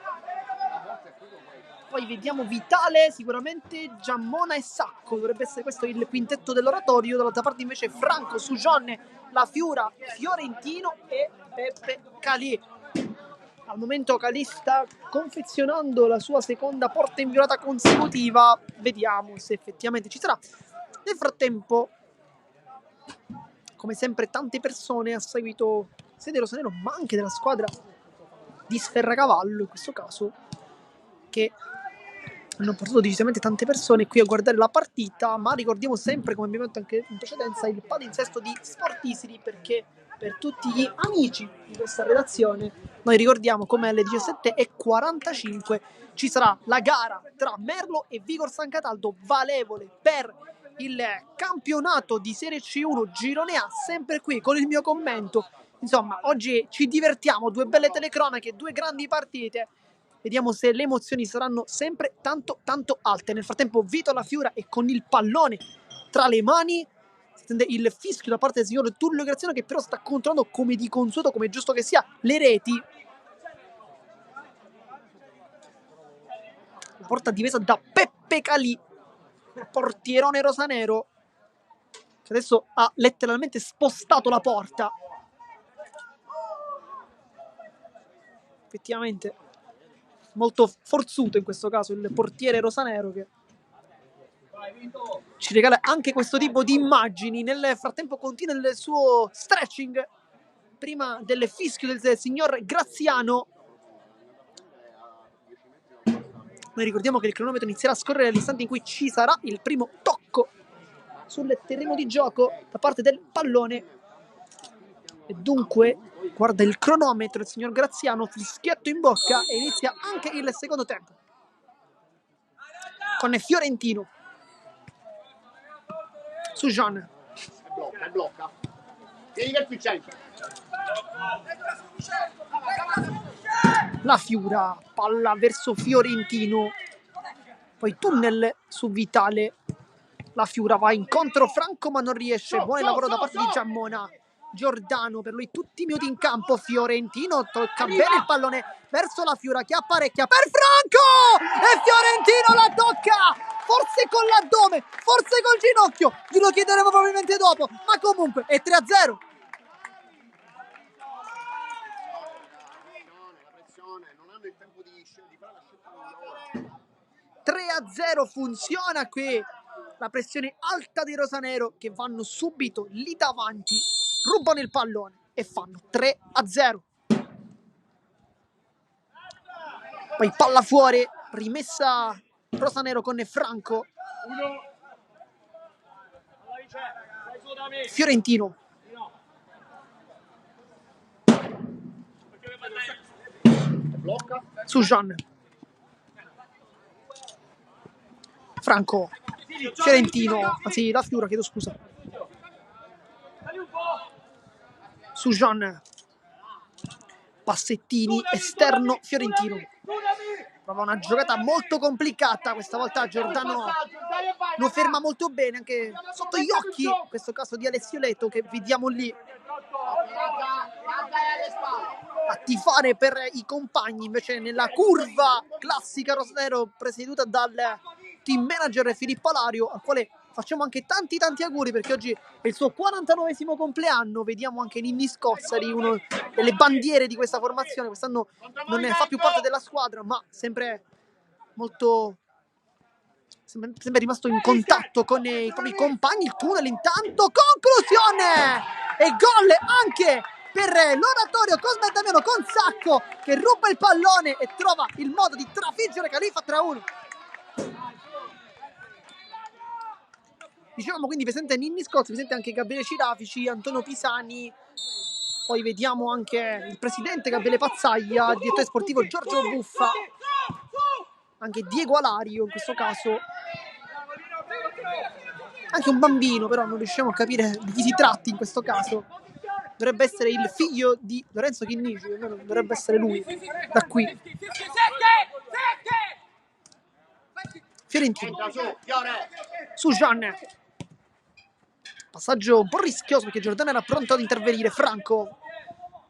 poi vediamo Vitale, sicuramente Giammona e Sacco, dovrebbe essere questo il quintetto dell'Oratorio. Dall'altra parte invece Franco, Sujonne, La Fiura, Fiorentino e Peppe Calì. Al momento Calì sta confezionando la sua seconda porta inviolata consecutiva, vediamo se effettivamente ci sarà. Nel frattempo, come sempre, tante persone a seguito sia dello Rosanero ma anche della squadra di Sferracavallo, in questo caso, che hanno portato decisamente tante persone qui a guardare la partita. Ma ricordiamo sempre, come abbiamo detto anche in precedenza, il palinsesto di Sportisili, perché per tutti gli amici di questa redazione noi ricordiamo come alle 17:45 ci sarà la gara tra Merlo e Vigor San Cataldo, valevole per il campionato di Serie C1 Girone A, sempre qui con il mio commento. Insomma, oggi ci divertiamo, 2 belle telecronache, 2 grandi partite. Vediamo se le emozioni saranno sempre tanto tanto alte. Nel frattempo Vito La Fiura è con il pallone tra le mani, si sente il fischio da parte del signor Tullio Graziano, che però sta controllando come di consueto, come è giusto che sia, le reti. La porta difesa da Peppe Calì, portierone rosanero, che adesso ha letteralmente spostato la porta. Effettivamente molto forzuto in questo caso il portiere rosanero, che ci regala anche questo tipo di immagini. Nel frattempo continua il suo stretching prima del fischio del signor Graziano. Noi ricordiamo che il cronometro inizierà a scorrere all'istante in cui ci sarà il primo tocco sul terreno di gioco da parte del pallone. E dunque guarda il cronometro il signor Graziano, fischietto in bocca, e inizia anche il secondo tempo con Fiorentino su Jean. Blocca. Vieni che più c'è. La Fiura, palla verso Fiorentino, poi tunnel su Vitale. La Fiura va incontro Franco ma non riesce. Buon lavoro da parte di Giammona. Giordano, per lui tutti i minuti in campo. Fiorentino tocca bene il pallone verso la Fiura che apparecchia per Franco e Fiorentino la tocca, forse con l'addome, forse col ginocchio, glielo chiederemo probabilmente dopo, ma comunque è 3-0. 3-0, funziona qui la pressione alta dei rosanero che vanno subito lì davanti, rubano il pallone e fanno 3-0. Poi palla fuori, rimessa rosanero con Franco. Fiorentino. Su Jean. Franco. Fiorentino, anzi la Fiura, chiedo scusa. Su Jean. Passettini, esterno Fiorentino. Prova una giocata molto complicata, questa volta Giordano lo ferma molto bene, anche sotto gli occhi, in questo caso di Alessio Leto, che vediamo lì a tifare per i compagni, invece nella curva classica rosanero presieduta dal team manager Filippo Alario, al quale facciamo anche tanti auguri perché oggi è il suo 49esimo compleanno. Vediamo anche Ninni Scozzari, una delle bandiere di questa formazione. Quest'anno non ne fa più parte della squadra, ma sempre molto sempre rimasto in contatto con i propri compagni. Il tunnel intanto, conclusione e gol anche per l'oratorio Cosme Damiano con Sacco che ruba il pallone e trova il modo di trafiggere Califa 3-1. Dicevamo quindi presente Ninni Scozzi, presente anche Gabriele Cirafici, Antonio Pisani, poi vediamo anche il presidente Gabriele Pazzaglia, il direttore sportivo Giorgio Buffa, anche Diego Alario in questo caso, anche un bambino, però non riusciamo a capire di chi si tratti in questo caso. Dovrebbe essere il figlio di Lorenzo Chinnici, dovrebbe essere lui, da qui. Fiorentino su Jean. Passaggio un po' rischioso perché Giordano era pronto ad intervenire. Franco,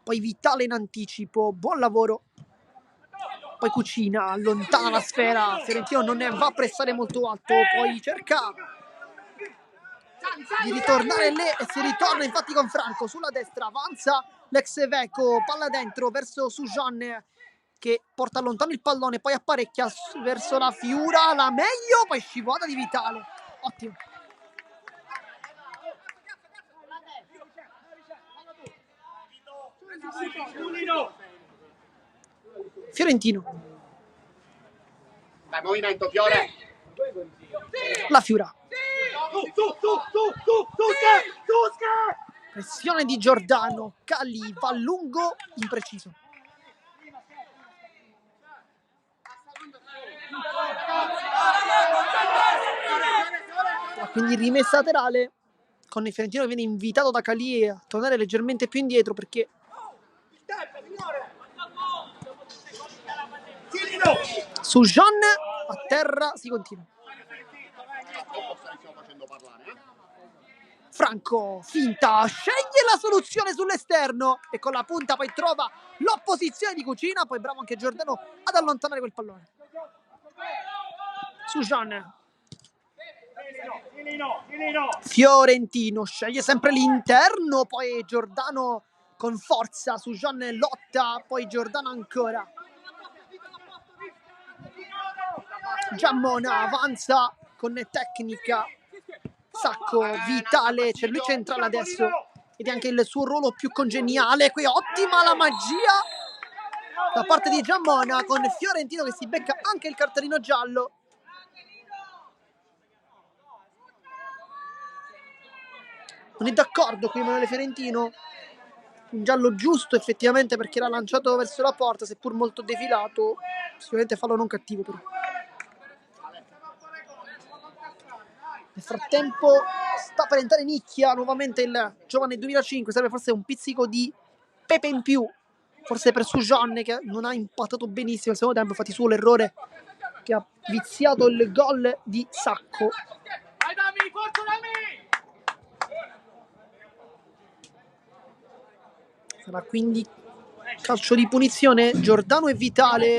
poi Vitale in anticipo, buon lavoro. Poi Cucina, allontana la sfera, Fiorentino non ne va a pressare molto alto, poi cerca di ritornare lì e si ritorna infatti con Franco sulla destra, avanza l'ex Veco, palla dentro verso Sujan che porta lontano il pallone, poi apparecchia verso la Fiura, la meglio, poi scivolata di Vitale, ottimo. Fiorentino. Dai, movimento, Fiore. La Fiura. Pressione di Giordano, Cali va lungo, impreciso. Quindi rimessa laterale con il Fiorentino che viene invitato da Cali a tornare leggermente più indietro perché su Jean a terra si continua. Franco finta, sceglie la soluzione sull'esterno e con la punta poi trova l'opposizione di Cucina, poi bravo anche Giordano ad allontanare quel pallone. Su Jean. Fiorentino sceglie sempre l'interno, poi Giordano con forza, su Jean lotta, poi Giordano ancora. Giammona avanza con tecnica, Sacco, Vitale, c'è lui centrale adesso ed è anche il suo ruolo più congeniale. Qui ottima la magia da parte di Giammona con Fiorentino che si becca anche il cartellino giallo. Non è d'accordo qui Emanuele Fiorentino, un giallo giusto effettivamente perché l'ha lanciato verso la porta, seppur molto defilato, sicuramente fallo non cattivo però. Nel frattempo sta per entrare Nicchia, nuovamente il giovane 2005, serve forse un pizzico di pepe in più, forse per Sujan che non ha impattato benissimo al secondo tempo, infatti solo l'errore che ha viziato il gol di Sacco. Sarà quindi calcio di punizione. Giordano e Vitale.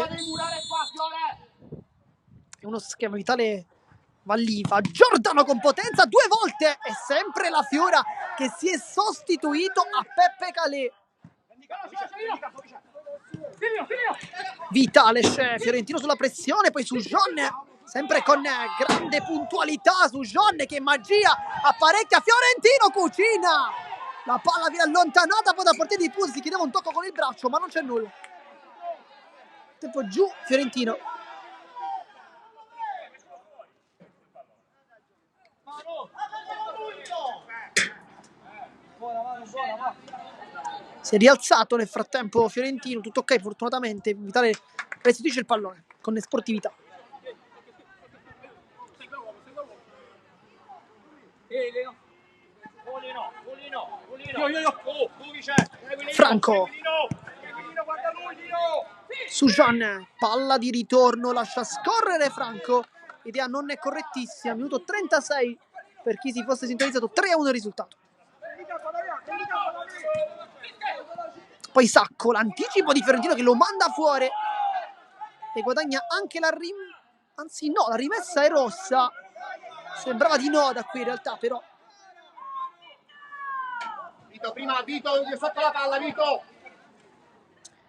È uno schema. Vitale va lì, fa Giordano con potenza 2 volte. È sempre la Fiora che si è sostituito a Peppe Calè. Vitale, Fiorentino sulla pressione, poi su John, sempre con grande puntualità su John, che magia, apparecchia Fiorentino, cucina, la palla viene allontanata poi da portiere di Pulsi, chiedeva un tocco con il braccio ma non c'è nulla. Tempo giù Fiorentino. Si è rialzato nel frattempo Fiorentino, tutto ok fortunatamente, Vitale restituisce il pallone con sportività. Franco su Jean, palla di ritorno, lascia scorrere Franco, idea non è correttissima, minuto 36 per chi si fosse sintonizzato, 3-1 il risultato. Poi Sacco, l'anticipo di Fiorentino che lo manda fuori e guadagna anche la anzi no, la rimessa è rossa, sembrava di no da qui in realtà, però Vito, sotto la palla, Vito!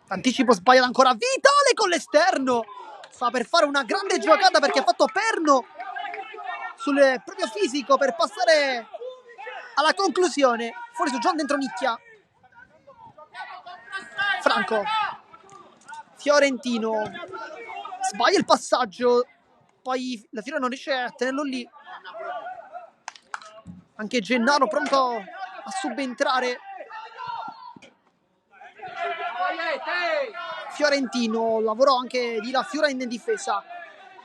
anticipo sbagliato ancora, Vitale con l'esterno, sta per fare una grande giocata perché ha fatto perno sul proprio fisico per passare alla conclusione, fuori su John, dentro nicchia Franco, Fiorentino sbaglia il passaggio, poi la Fiora non riesce a tenerlo lì, anche Gennaro pronto a subentrare. Fiorentino lavorò anche di la Fiora in difesa,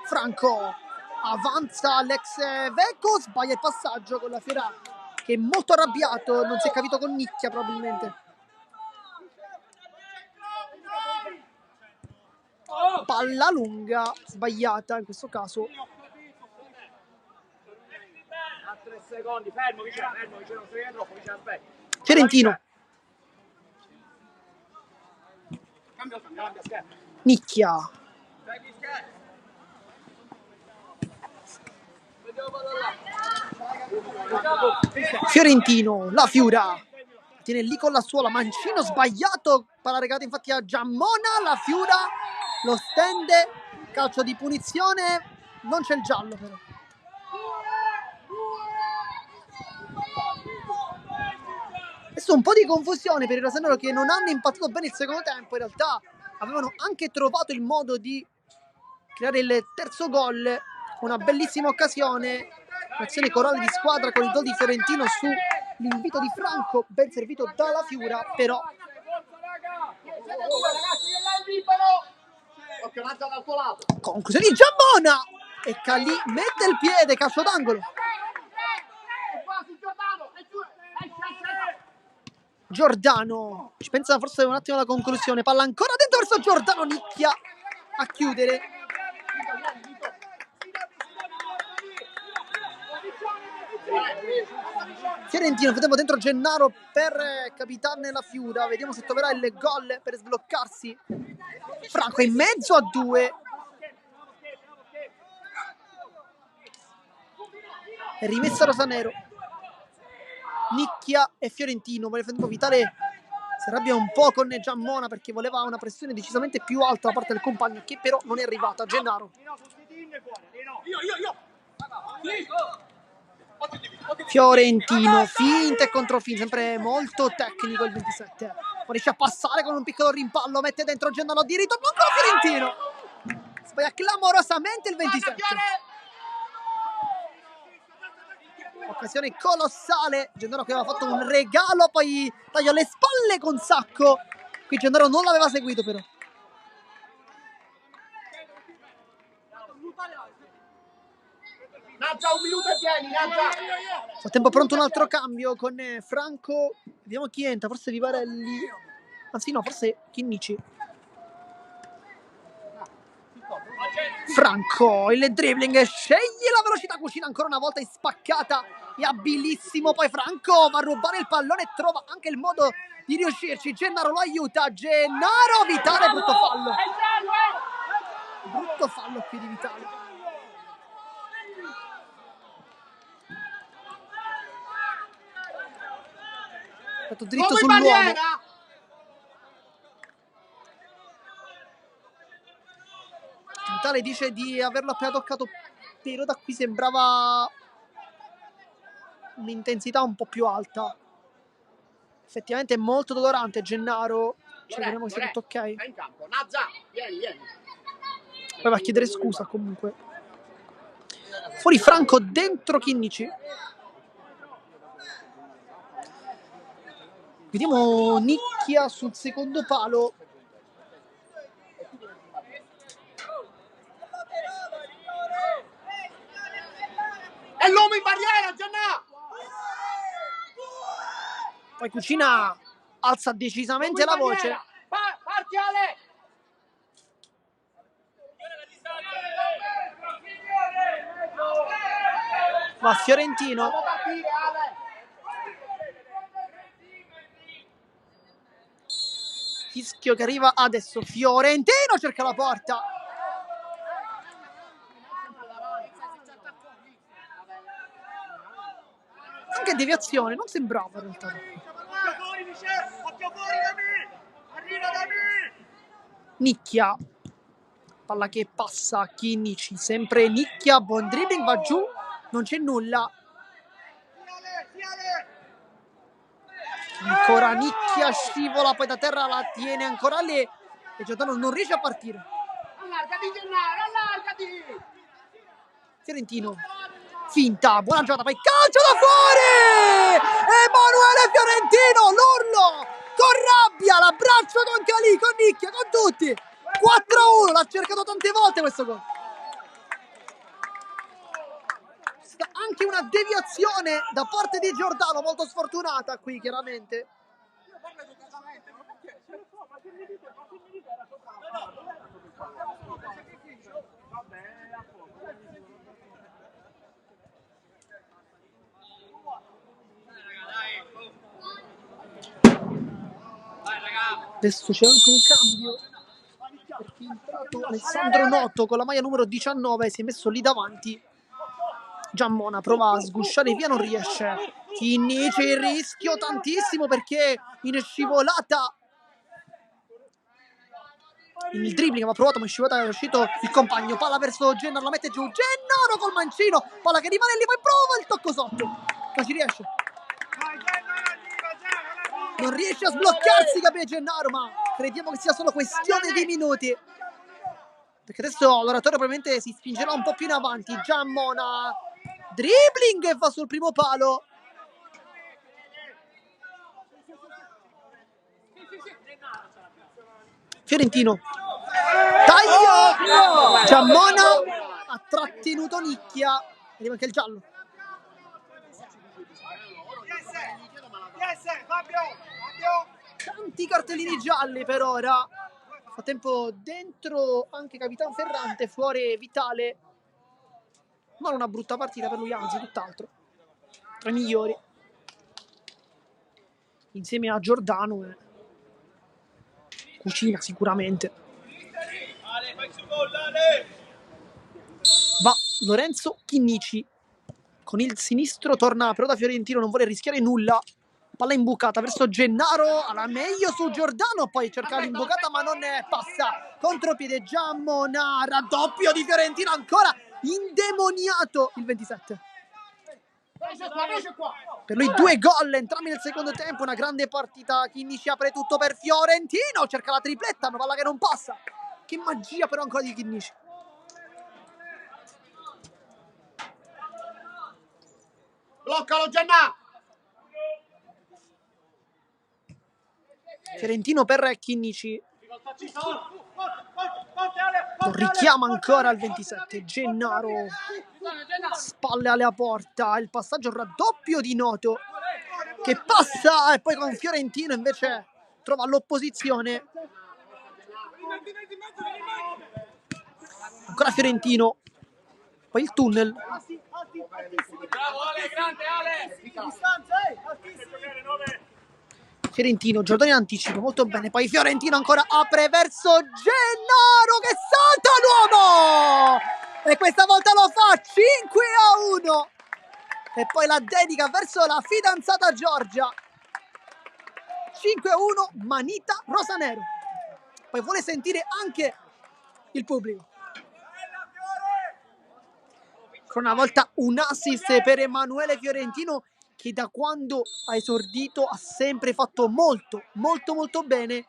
Franco avanza l'ex Vecco, sbaglia il passaggio con la Fiora che è molto arrabbiato, non si è capito con nicchia probabilmente. Palla lunga sbagliata in questo caso. A 3 secondi, fermo vicino, non si vede troppo, vicino, aspetta. Fiorentino, Cambia schermo. nicchia, Fiorentino, la Fiora tiene lì con la suola, mancino sbagliato, palla regalata infatti a Giammona, la Fiora lo stende, calcio di punizione, non c'è il giallo però. Adesso un po' di confusione per i rosanero che non hanno impattato bene il secondo tempo, in realtà avevano anche trovato il modo di creare il terzo gol, una bellissima occasione, un'azione corale di squadra con il gol di Fiorentino su l'invito di Franco, ben servito dalla Fiora, però conclusione di Giammona e Calì mette il piede, calcio d'angolo. Giordano ci pensa forse un attimo alla conclusione, palla ancora dentro verso Giordano, nicchia a chiudere. Fiorentino, vediamo dentro Gennaro per capitarne la Fiora, vediamo se troverà il gol per sbloccarsi. Franco in mezzo a 2, è rimessa Rosanero, nicchia e Fiorentino. Vitale si arrabbia un po' con Giammona perché voleva una pressione decisamente più alta da parte del compagno, che però non è arrivata. Gennaro, Fiorentino, finta e controfinta, sempre molto tecnico il 27, poi riesce a passare con un piccolo rimpallo, mette dentro Gennaro di ritorno, ancora Fiorentino, sbaglia clamorosamente il 27. Occasione colossale, Gennaro che aveva fatto un regalo, poi taglio alle spalle con Sacco, qui Gennaro non l'aveva seguito però. Naggia, 1 minuto e tieni, Naggia! Frattempo pronto un altro cambio con Franco, vediamo chi entra, forse Vivarelli, anzi no, forse Chinnici. Franco, il dribbling, sceglie la velocità, cucina ancora una volta in spaccata è abilissimo, poi Franco va a rubare il pallone e trova anche il modo di riuscirci. Gennaro lo aiuta, Gennaro, Vitale, brutto fallo qui di Vitale. Fatto dritto sull'uomo. Vitale dice di averlo appena toccato, però da qui sembrava un'intensità un po' più alta. Effettivamente è molto dolorante Gennaro. Ci vediamo se è tutto ok. Poi va a chiedere scusa comunque. Fuori Franco, dentro Chinnici. Vediamo Nicchia sul secondo palo. È l'uomo in barriera, Gianna! Poi Cucina alza decisamente la voce. Parti Ale! Va Fiorentino. Fischio che arriva adesso. Fiorentino cerca la porta. Anche deviazione, non sembrava in realtà. Nicchia. Palla che passa a Chinnici. Sempre Nicchia. Buon dribbling, va giù. Non c'è nulla. Ancora Nicchia scivola, poi da terra la tiene ancora lì. E Giordano non riesce a partire. Allargati Gennaro, allargati! Fiorentino. Finta, buona giocata, poi calcio da fuori! Emanuele Fiorentino, l'urlo! Con rabbia, l'abbraccio con Calì, con Nicchia, con tutti! 4-1, l'ha cercato tante volte questo gol. Anche una deviazione da parte di Giordano, molto sfortunata qui chiaramente. Adesso c'è anche un cambio, perché è entrato Alessandro Noto con la maglia numero 19, si è messo lì davanti. Giammona prova a sgusciare via, non riesce. Chinnici, il rischio tantissimo perché in scivolata, il dribbling aveva provato ma in scivolata è uscito il compagno. Palla verso Gennaro, la mette giù. Gennaro col mancino, palla che rimane lì, poi prova il tocco sotto. Non ci riesce. Non riesce a sbloccarsi, capire Gennaro, ma crediamo che sia solo questione di minuti. Perché adesso l'oratorio probabilmente si spingerà un po' più in avanti. Giammona, dribbling e va sul primo palo. Fiorentino, taglio! Giammona ha trattenuto Nicchia. Arriva anche il giallo. Tanti cartellini gialli per ora. Nel frattempo dentro anche Capitan Ferrante, fuori Vitale. Non una brutta partita per lui, anzi tutt'altro. Tra i migliori. Insieme a Giordano Cucina sicuramente. Va Lorenzo Chinnici. Con il sinistro torna però da Fiorentino, non vuole rischiare nulla. Palla imbucata verso Gennaro, alla meglio su Giordano, poi cerca l'imbucata ma non passa. Contropiede Giammona, raddoppio di Fiorentino, ancora indemoniato il 27. Per lui 2 gol, entrambi nel secondo tempo, una grande partita. Chinnici apre tutto per Fiorentino, cerca la tripletta, una palla che non passa. Che magia però ancora di Chinnici. Bloccalo Gianna! Fiorentino per Chinnici. Lo richiama ancora al 27. Gennaro, spalle alla porta, il passaggio raddoppio di Noto che passa e poi con Fiorentino invece trova l'opposizione. Ancora Fiorentino, poi il tunnel. Bravo Ale, grande Ale! Fiorentino, Giordano in anticipo, molto bene. Poi Fiorentino ancora apre verso Gennaro che salta l'uomo! E questa volta lo fa 5-1. E poi la dedica verso la fidanzata Giorgia. 5-1, manita rosanero. Poi vuole sentire anche il pubblico. Ancora una volta un assist per Emanuele Fiorentino, che da quando ha esordito ha sempre fatto molto bene,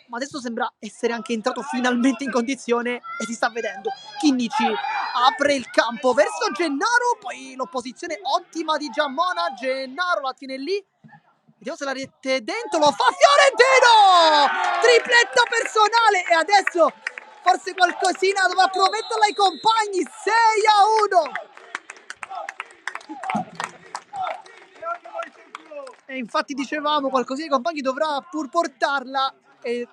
ma adesso sembra essere anche entrato finalmente in condizione e si sta vedendo. Chinnici apre il campo verso Gennaro, poi l'opposizione ottima di Giammona, Gennaro la tiene lì, vediamo se la rete dentro, lo fa Fiorentino! Tripletta personale e adesso forse qualcosina dovrà prometterla ai compagni. 6-1. E infatti dicevamo, qualcosina ai compagni dovrà pur portarla, e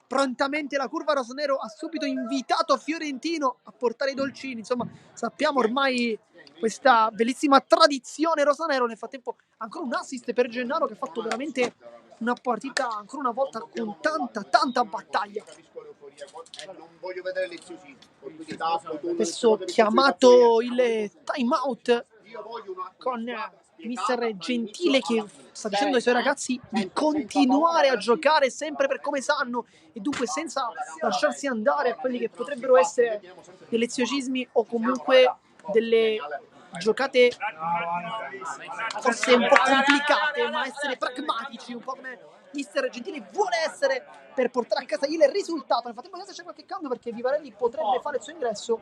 prontamente la curva rosanero ha subito invitato Fiorentino a portare i dolcini. Insomma, sappiamo ormai questa bellissima tradizione rosanero. Nel frattempo ancora un assist per Gennaro, che ha fatto veramente una partita ancora una volta con tanta battaglia. Adesso chiamato il time out con mister Gentile, che sta dicendo ai suoi ragazzi di continuare a giocare sempre per come sanno e dunque senza lasciarsi andare a quelli che potrebbero essere dei leziocismi o comunque delle giocate forse un po' complicate, ma essere pragmatici, un po' come mister Gentile vuole essere, per portare a casa il risultato. Nel frattempo adesso c'è qualche cambio, perché Vivarelli potrebbe fare il suo ingresso.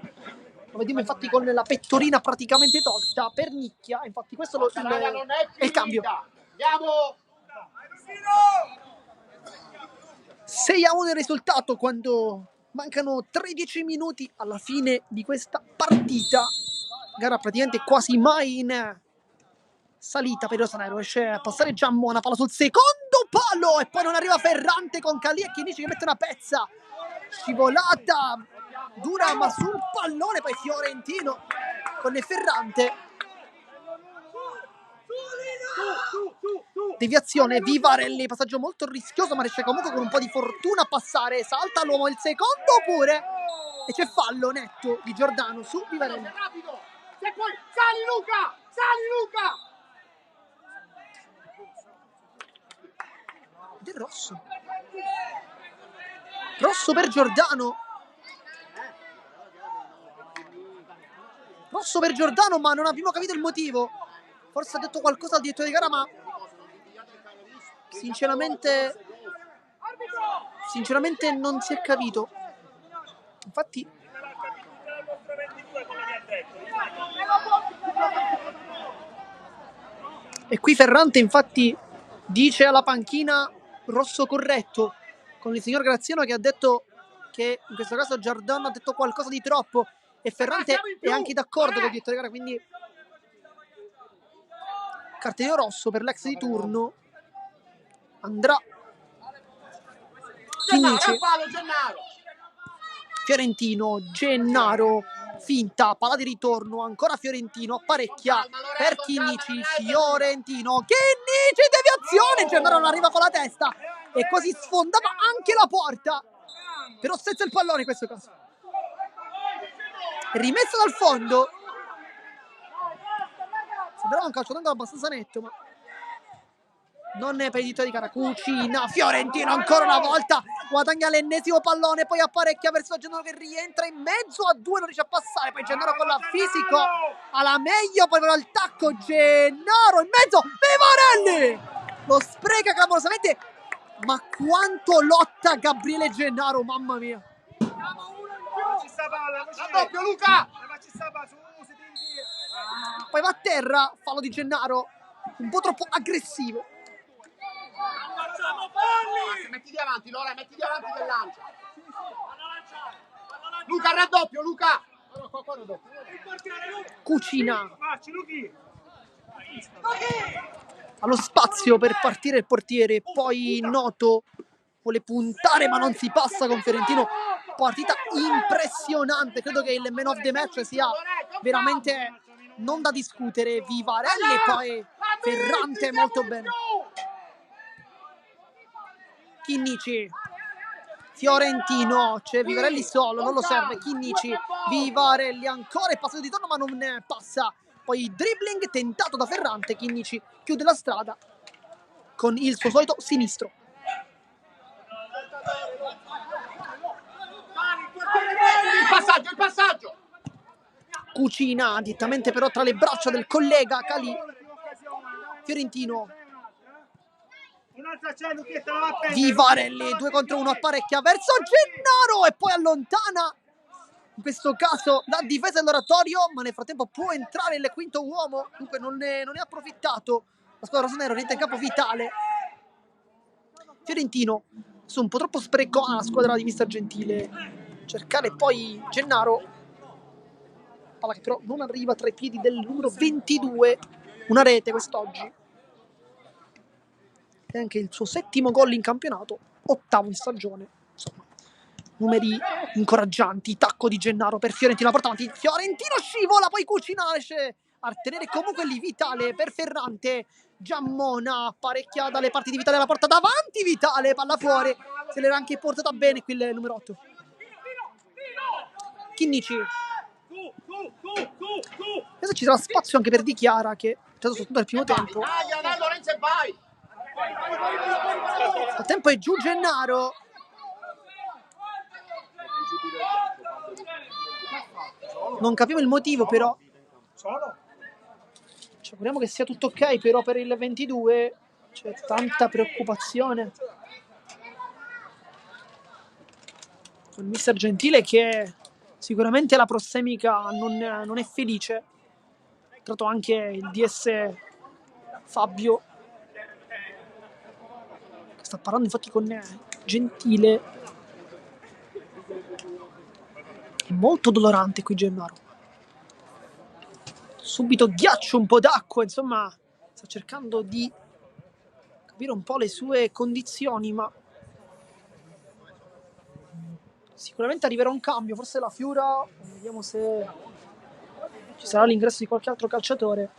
Lo vediamo infatti con la pettorina praticamente tolta per Nicchia. Infatti questo è il cambio. 6-1 il risultato quando mancano 13 minuti alla fine di questa partita. Gara praticamente quasi mai in salita per il rosanero. Riesce a passare Giammona, palla sul secondo palo e poi non arriva Ferrante con Calì e Chinici che mette una pezza. Scivolata dura ma sul pallone, poi Fiorentino con il Ferrante. Deviazione, Vivarelli, passaggio molto rischioso ma riesce comunque con un po' di fortuna a passare. Salta l'uomo, il secondo pure, e c'è fallo netto di Giordano su Vivarelli. E poi sali Luca! Del rosso per Giordano. Rosso per Giordano, ma non abbiamo capito il motivo. Forse ha detto qualcosa al direttore di gara, ma sinceramente non si è capito. Infatti e qui Ferrante infatti dice alla panchina rosso corretto, con il signor Graziano che ha detto che in questo caso Giordano ha detto qualcosa di troppo, e Ferrante è anche d'accordo con il direttore di gara, quindi cartellino rosso per l'ex di turno. Andrà Chinici, Fiorentino, Gennaro, finta, palla di ritorno, ancora Fiorentino, apparecchia per Chinici, Fiorentino, Chinici, deviazione, Gennaro non arriva con la testa e quasi sfondava anche la porta, però senza il pallone in questo caso. Rimesso dal fondo, sembrava un calcio d'angolo abbastanza netto, ma non è per il direttore di gara. Cucina, Fiorentino ancora una volta guadagna l'ennesimo pallone, poi apparecchia verso Gennaro che rientra in mezzo a due, non riesce a passare, poi Gennaro con la fisico alla meglio, poi il tacco, Gennaro in mezzo, Vivarelli lo spreca clamorosamente, ma quanto lotta Gabriele Gennaro, mamma mia. Doppio Luca! Poi va a terra, fallo di Gennaro un po' troppo aggressivo. Metti di avanti, Lola, metti di avanti che lancia. Luca, raddoppio, Luca! Cucina. Allo spazio per partire il portiere, poi Noto vuole puntare ma non si passa con Fiorentino. Partita impressionante, credo che il man of the match sia veramente non da discutere. Vivarelli, poi Ferrante molto bene. Chinnici, Fiorentino, c'è Vivarelli solo, non lo serve. Chinnici, Vivarelli ancora, è passato di torno ma non passa. Poi dribbling tentato da Ferrante. Chinnici chiude la strada con il suo solito sinistro. Il passaggio! Cucina direttamente però tra le braccia del collega Calì. Fiorentino, Vivarelli 2 contro 1, apparecchia verso Gennaro e poi allontana in questo caso la difesa dell'Oratorio, ma nel frattempo può entrare il quinto uomo. Dunque non ne ha approfittato la squadra rosanero. Rientra in campo Vitale. Fiorentino su un po' troppo spreco la squadra di mister Gentile, cercare poi Gennaro, palla che però non arriva tra i piedi del numero 22, una rete quest'oggi e anche il suo 7° gol in campionato, 8° in stagione. Insomma, numeri incoraggianti. Tacco di Gennaro per Fiorentino, la porta avanti, Fiorentino scivola, poi Cucina riesce a tenere comunque lì. Vitale per Ferrante, Giammona apparecchia dalle parti di Vitale, la porta davanti, Vitale, palla fuori, se l'era anche portata bene qui il numero 8. Chinnici, adesso ci sarà spazio anche per Di Chiara che c'è stato soltanto nel primo tempo. Nel frattempo è giù Gennaro. Non capiamo il motivo, però ci auguriamo che sia tutto ok. Però per il 22 c'è tanta preoccupazione con il mister Gentile, che sicuramente la prossemica non è felice. Tra l'altro anche il DS Fabio, che sta parlando infatti con Gentile, è molto dolorante qui Gennaro. Subito ghiaccio, un po' d'acqua, insomma sta cercando di capire un po' le sue condizioni, ma sicuramente arriverà un cambio, forse la Fiura, vediamo se ci sarà l'ingresso di qualche altro calciatore.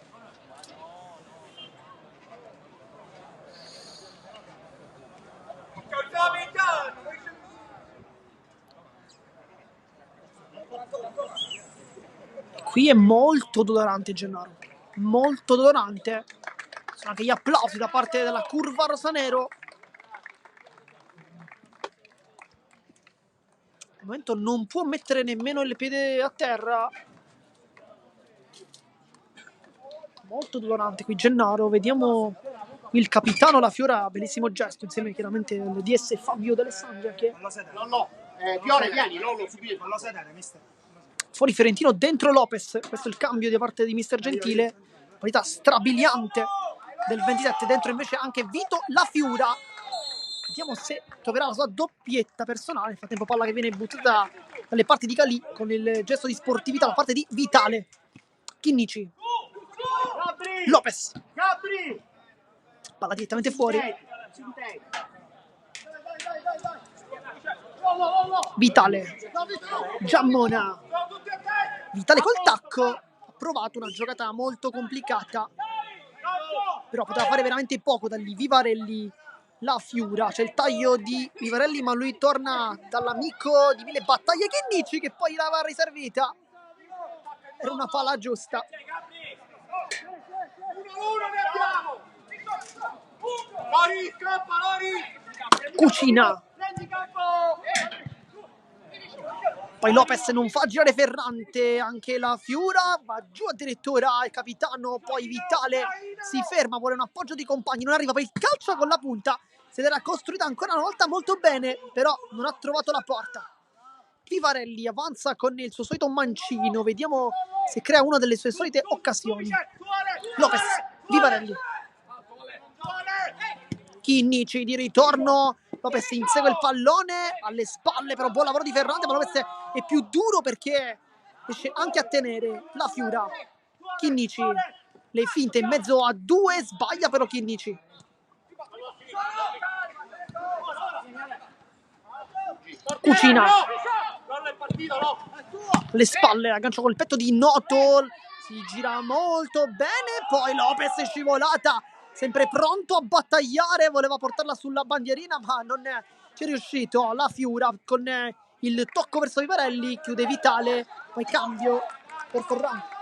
Qui è molto dolorante Gennaro, molto dolorante. Sono anche gli applausi da parte della curva rosanero. Al momento non può mettere nemmeno il piede a terra. Molto dolorante qui Gennaro. Vediamo qui il capitano La Fiora, bellissimo gesto insieme chiaramente al DS Fabio D'Alessandria, che Fiore, vieni, Lollo, subito. Non lo sedere, mister. Fuori Fiorentino, dentro Lopez. Questo è il cambio da parte di mister Gentile. Qualità strabiliante del 27, dentro invece anche Vito La Fiura. Vediamo se troverà la sua doppietta personale. Nel frattempo palla che viene buttata dalle parti di Calì con il gesto di sportività da parte di Vitale. Chinnici, Lopez, palla direttamente fuori. Vitale, Giammona, Vitale col tacco. Ha provato una giocata molto complicata, però poteva fare veramente poco da lì. Vivarelli, La Fiura, c'è il taglio di Vivarelli, ma lui torna dall'amico di mille battaglie Chinnici, che poi l'aveva riservita. Era una palla giusta. Cucina, poi Lopez non fa girare Ferrante, anche La Fiura va giù addirittura il capitano. Poi Vitale si ferma, vuole un appoggio di compagni, non arriva, poi il calcio con la punta. Se l'era costruita ancora una volta molto bene, però non ha trovato la porta. Vivarelli avanza con il suo solito mancino, vediamo se crea una delle sue solite occasioni. Lopez, Vivarelli, Chinnici di ritorno. Lopez insegue il pallone alle spalle, però buon lavoro di Ferrante, ma Lopez è più duro perché riesce anche a tenere La Fiura. Chinnici, le finte in mezzo a due, sbaglia però Chinnici. Cucina, le spalle, aggancio col petto di Noto, Si gira molto bene, poi Lopez è scivolata, sempre pronto a battagliare, voleva portarla sulla bandierina, ma non ci è riuscito. La Fiura con il tocco verso Vivarelli, chiude Vitale, poi cambio per Corrano.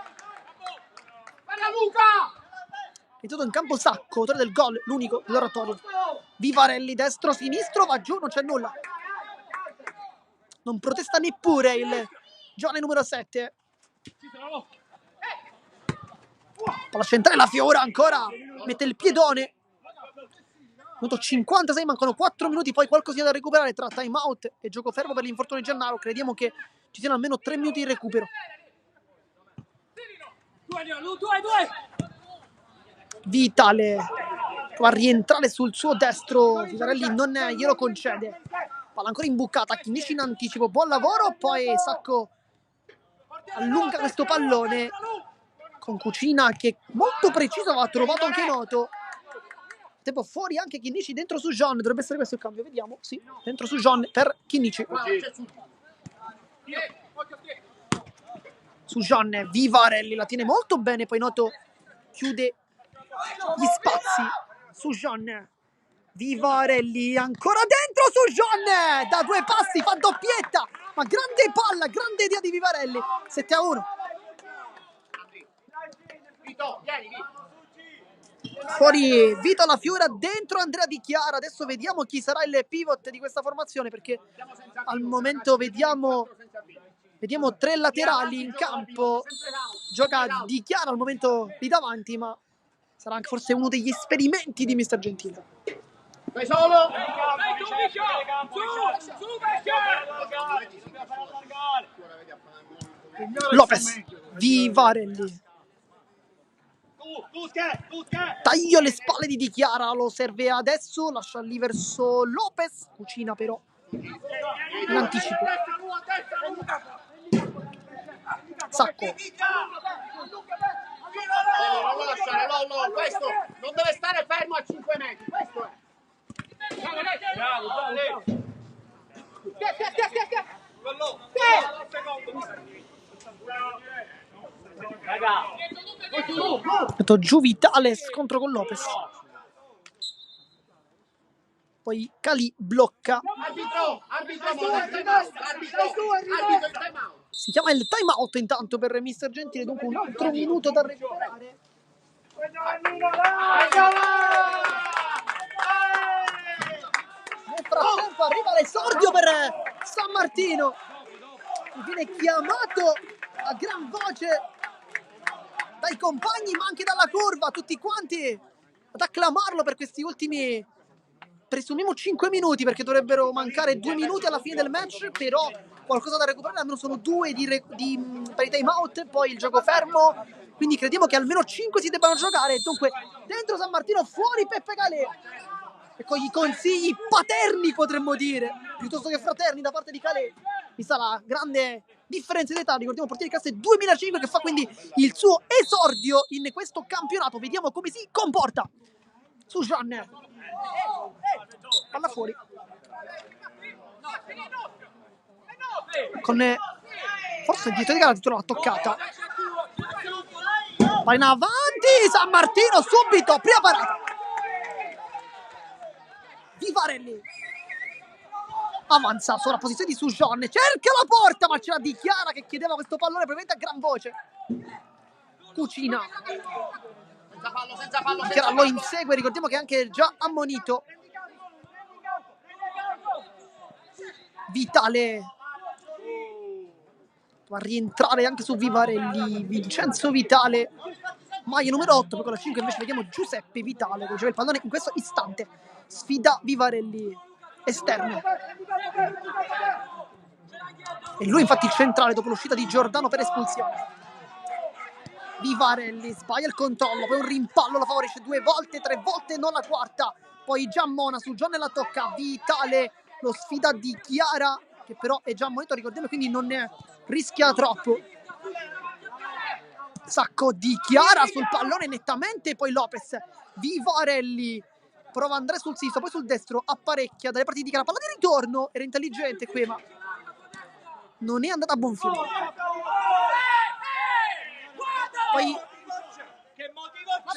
È tutto in campo Sacco, autore del gol, l'unico dell'oratorio. Vivarelli, destro, sinistro, va giù, non c'è nulla. Non protesta neppure il giovane numero 7. Palla centrale, la Fiora ancora mette il piedone. Minuto 56, mancano 4 minuti, poi qualcosina da recuperare tra time out e gioco fermo per l'infortunio di Gennaro. Crediamo che ci siano almeno 3 minuti di recupero. Vitale va a rientrare sul suo destro, Vivarelli non glielo concede. Palla ancora imbucata, Chinnici in anticipo, buon lavoro, poi Sacco allunga questo pallone con Cucina che molto preciso, va trovato anche Noto. Tempo fuori anche Chinnici, dentro su John, dovrebbe essere questo il cambio, vediamo, sì, dentro su John per Chinnici. Su John, Vivarelli la tiene molto bene, poi Noto chiude gli spazi su John. Vivarelli ancora dentro su John, da 2 passi fa doppietta, ma grande palla, grande idea di Vivarelli. 7-1. Fuori Vito La Fiora, dentro Andrea Di Chiara. Adesso vediamo chi sarà il pivot di questa formazione, perché al momento vediamo 3 laterali in campo. Gioca Di Chiara al momento lì davanti, ma sarà anche forse uno degli esperimenti di Mister Gentile. Vai solo! Lopez, Vivarelli. Taglio le spalle di Di Chiara, lo serve adesso, lascia lì verso Lopez, Cucina però in anticipo. Sacco. Non lo lasciare, Lollo, questo non deve stare fermo a 5 metri, questo è. Bravo, Metto giù Vitale, scontro con Lopez. Poi Cali blocca. Si chiama il time out intanto per Mister Gentile, dunque un altro minuto da recuperare. Nel frattempo arriva l'esordio per San Martino, che viene chiamato a gran voce dai compagni ma anche dalla curva, tutti quanti ad acclamarlo per questi ultimi, presumiamo, 5 minuti, perché dovrebbero mancare 2 minuti alla fine del match, però qualcosa da recuperare, almeno sono 2 per i time out, poi il gioco fermo, quindi crediamo che almeno 5 si debbano giocare. Dunque dentro San Martino, fuori Peppe Calè, e con i consigli paterni, potremmo dire, piuttosto che fraterni, da parte di Calè, vista la grande differenza di età. Ricordiamo portiere di classe 2005 che fa quindi il suo esordio in questo campionato. Vediamo come si comporta su Jean. Palla fuori con forse il dietro di gara, l'ha toccata. Va in avanti San Martino, subito prima parata. Vivarelli avanza sulla posizione di Sujon, cerca la porta, ma c'era Di Chiara che chiedeva questo pallone probabilmente a gran voce. Cucina, Senza fallo. Di Chiara lo insegue, ricordiamo che è anche già ammonito. Vitale va a rientrare anche su Vivarelli, Vincenzo Vitale, maglia numero 8, poi con la 5 invece vediamo Giuseppe Vitale che riceve il pallone in questo istante. Sfida Vivarelli esterno, e lui infatti centrale dopo l'uscita di Giordano per espulsione. Vivarelli sbaglia il controllo, poi un rimpallo la favorisce 2 volte, 3 volte, non la quarta. Poi Giammona su John e la tocca. Vitale lo sfida Di Chiara, che però è già ammonito, ricordiamo, quindi non ne rischia troppo. Sacco Di Chiara sul pallone nettamente, poi Lopez. Vivarelli prova a andare sul sinistro, poi sul destro, apparecchia dalle parti di Chiara. Palla di ritorno, era intelligente qui, ma non è andata a buon fine. poi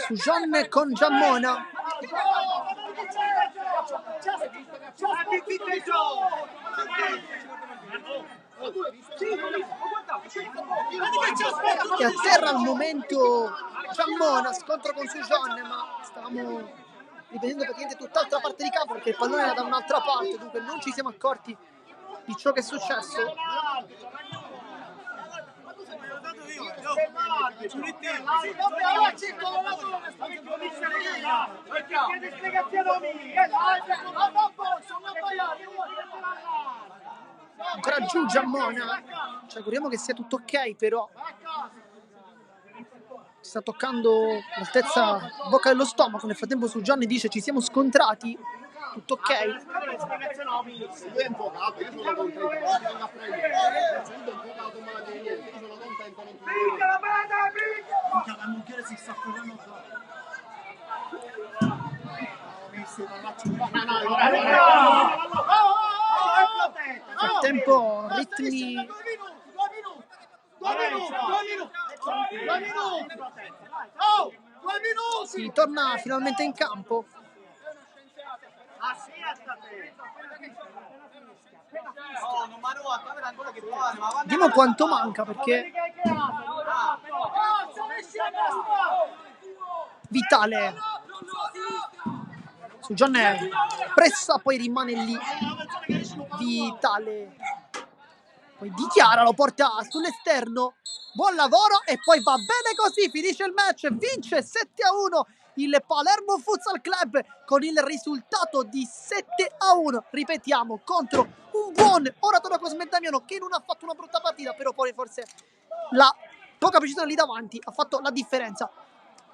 Sujon con Giammona. E a terra al momento Giammona, scontro con Sujon, ma stavamo rivedendo praticamente tutt'altra parte di campo perché il pallone era da un'altra parte, dunque non ci siamo accorti di ciò che è successo. Ancora giù Giammona, ci auguriamo che sia tutto ok, però si sta toccando l'altezza bocca dello stomaco. Nel frattempo Sujon dice ci siamo scontrati, tutto ok. Lui è infuocato, io sono contento, non vengo a prendere. Se lui è infuocato non me la devi niente, io sono contento, non ti dico. La mucchiere si sta correndo qua. Nel frattempo ritmi si torna finalmente in campo. Vediamo quanto manca, perché vitale Sujon pressa, poi rimane lì vitale, poi dichiara, lo porta sull'esterno, buon lavoro e poi va bene così, finisce il match, vince 7-1 il Palermo Futsal Club con il risultato di 7-1, ripetiamo, contro un buon Oratorio Cosme Damiano che non ha fatto una brutta partita, però poi forse la poca precisione lì davanti ha fatto la differenza.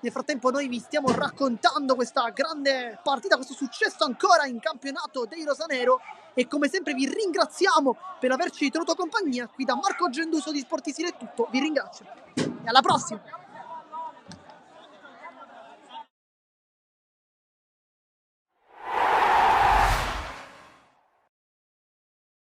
Nel frattempo noi vi stiamo raccontando questa grande partita, questo successo ancora in campionato dei Rosanero, e come sempre vi ringraziamo per averci tenuto compagnia. Qui da Marco Genduso di Sportisiri è tutto, vi ringrazio e alla prossima!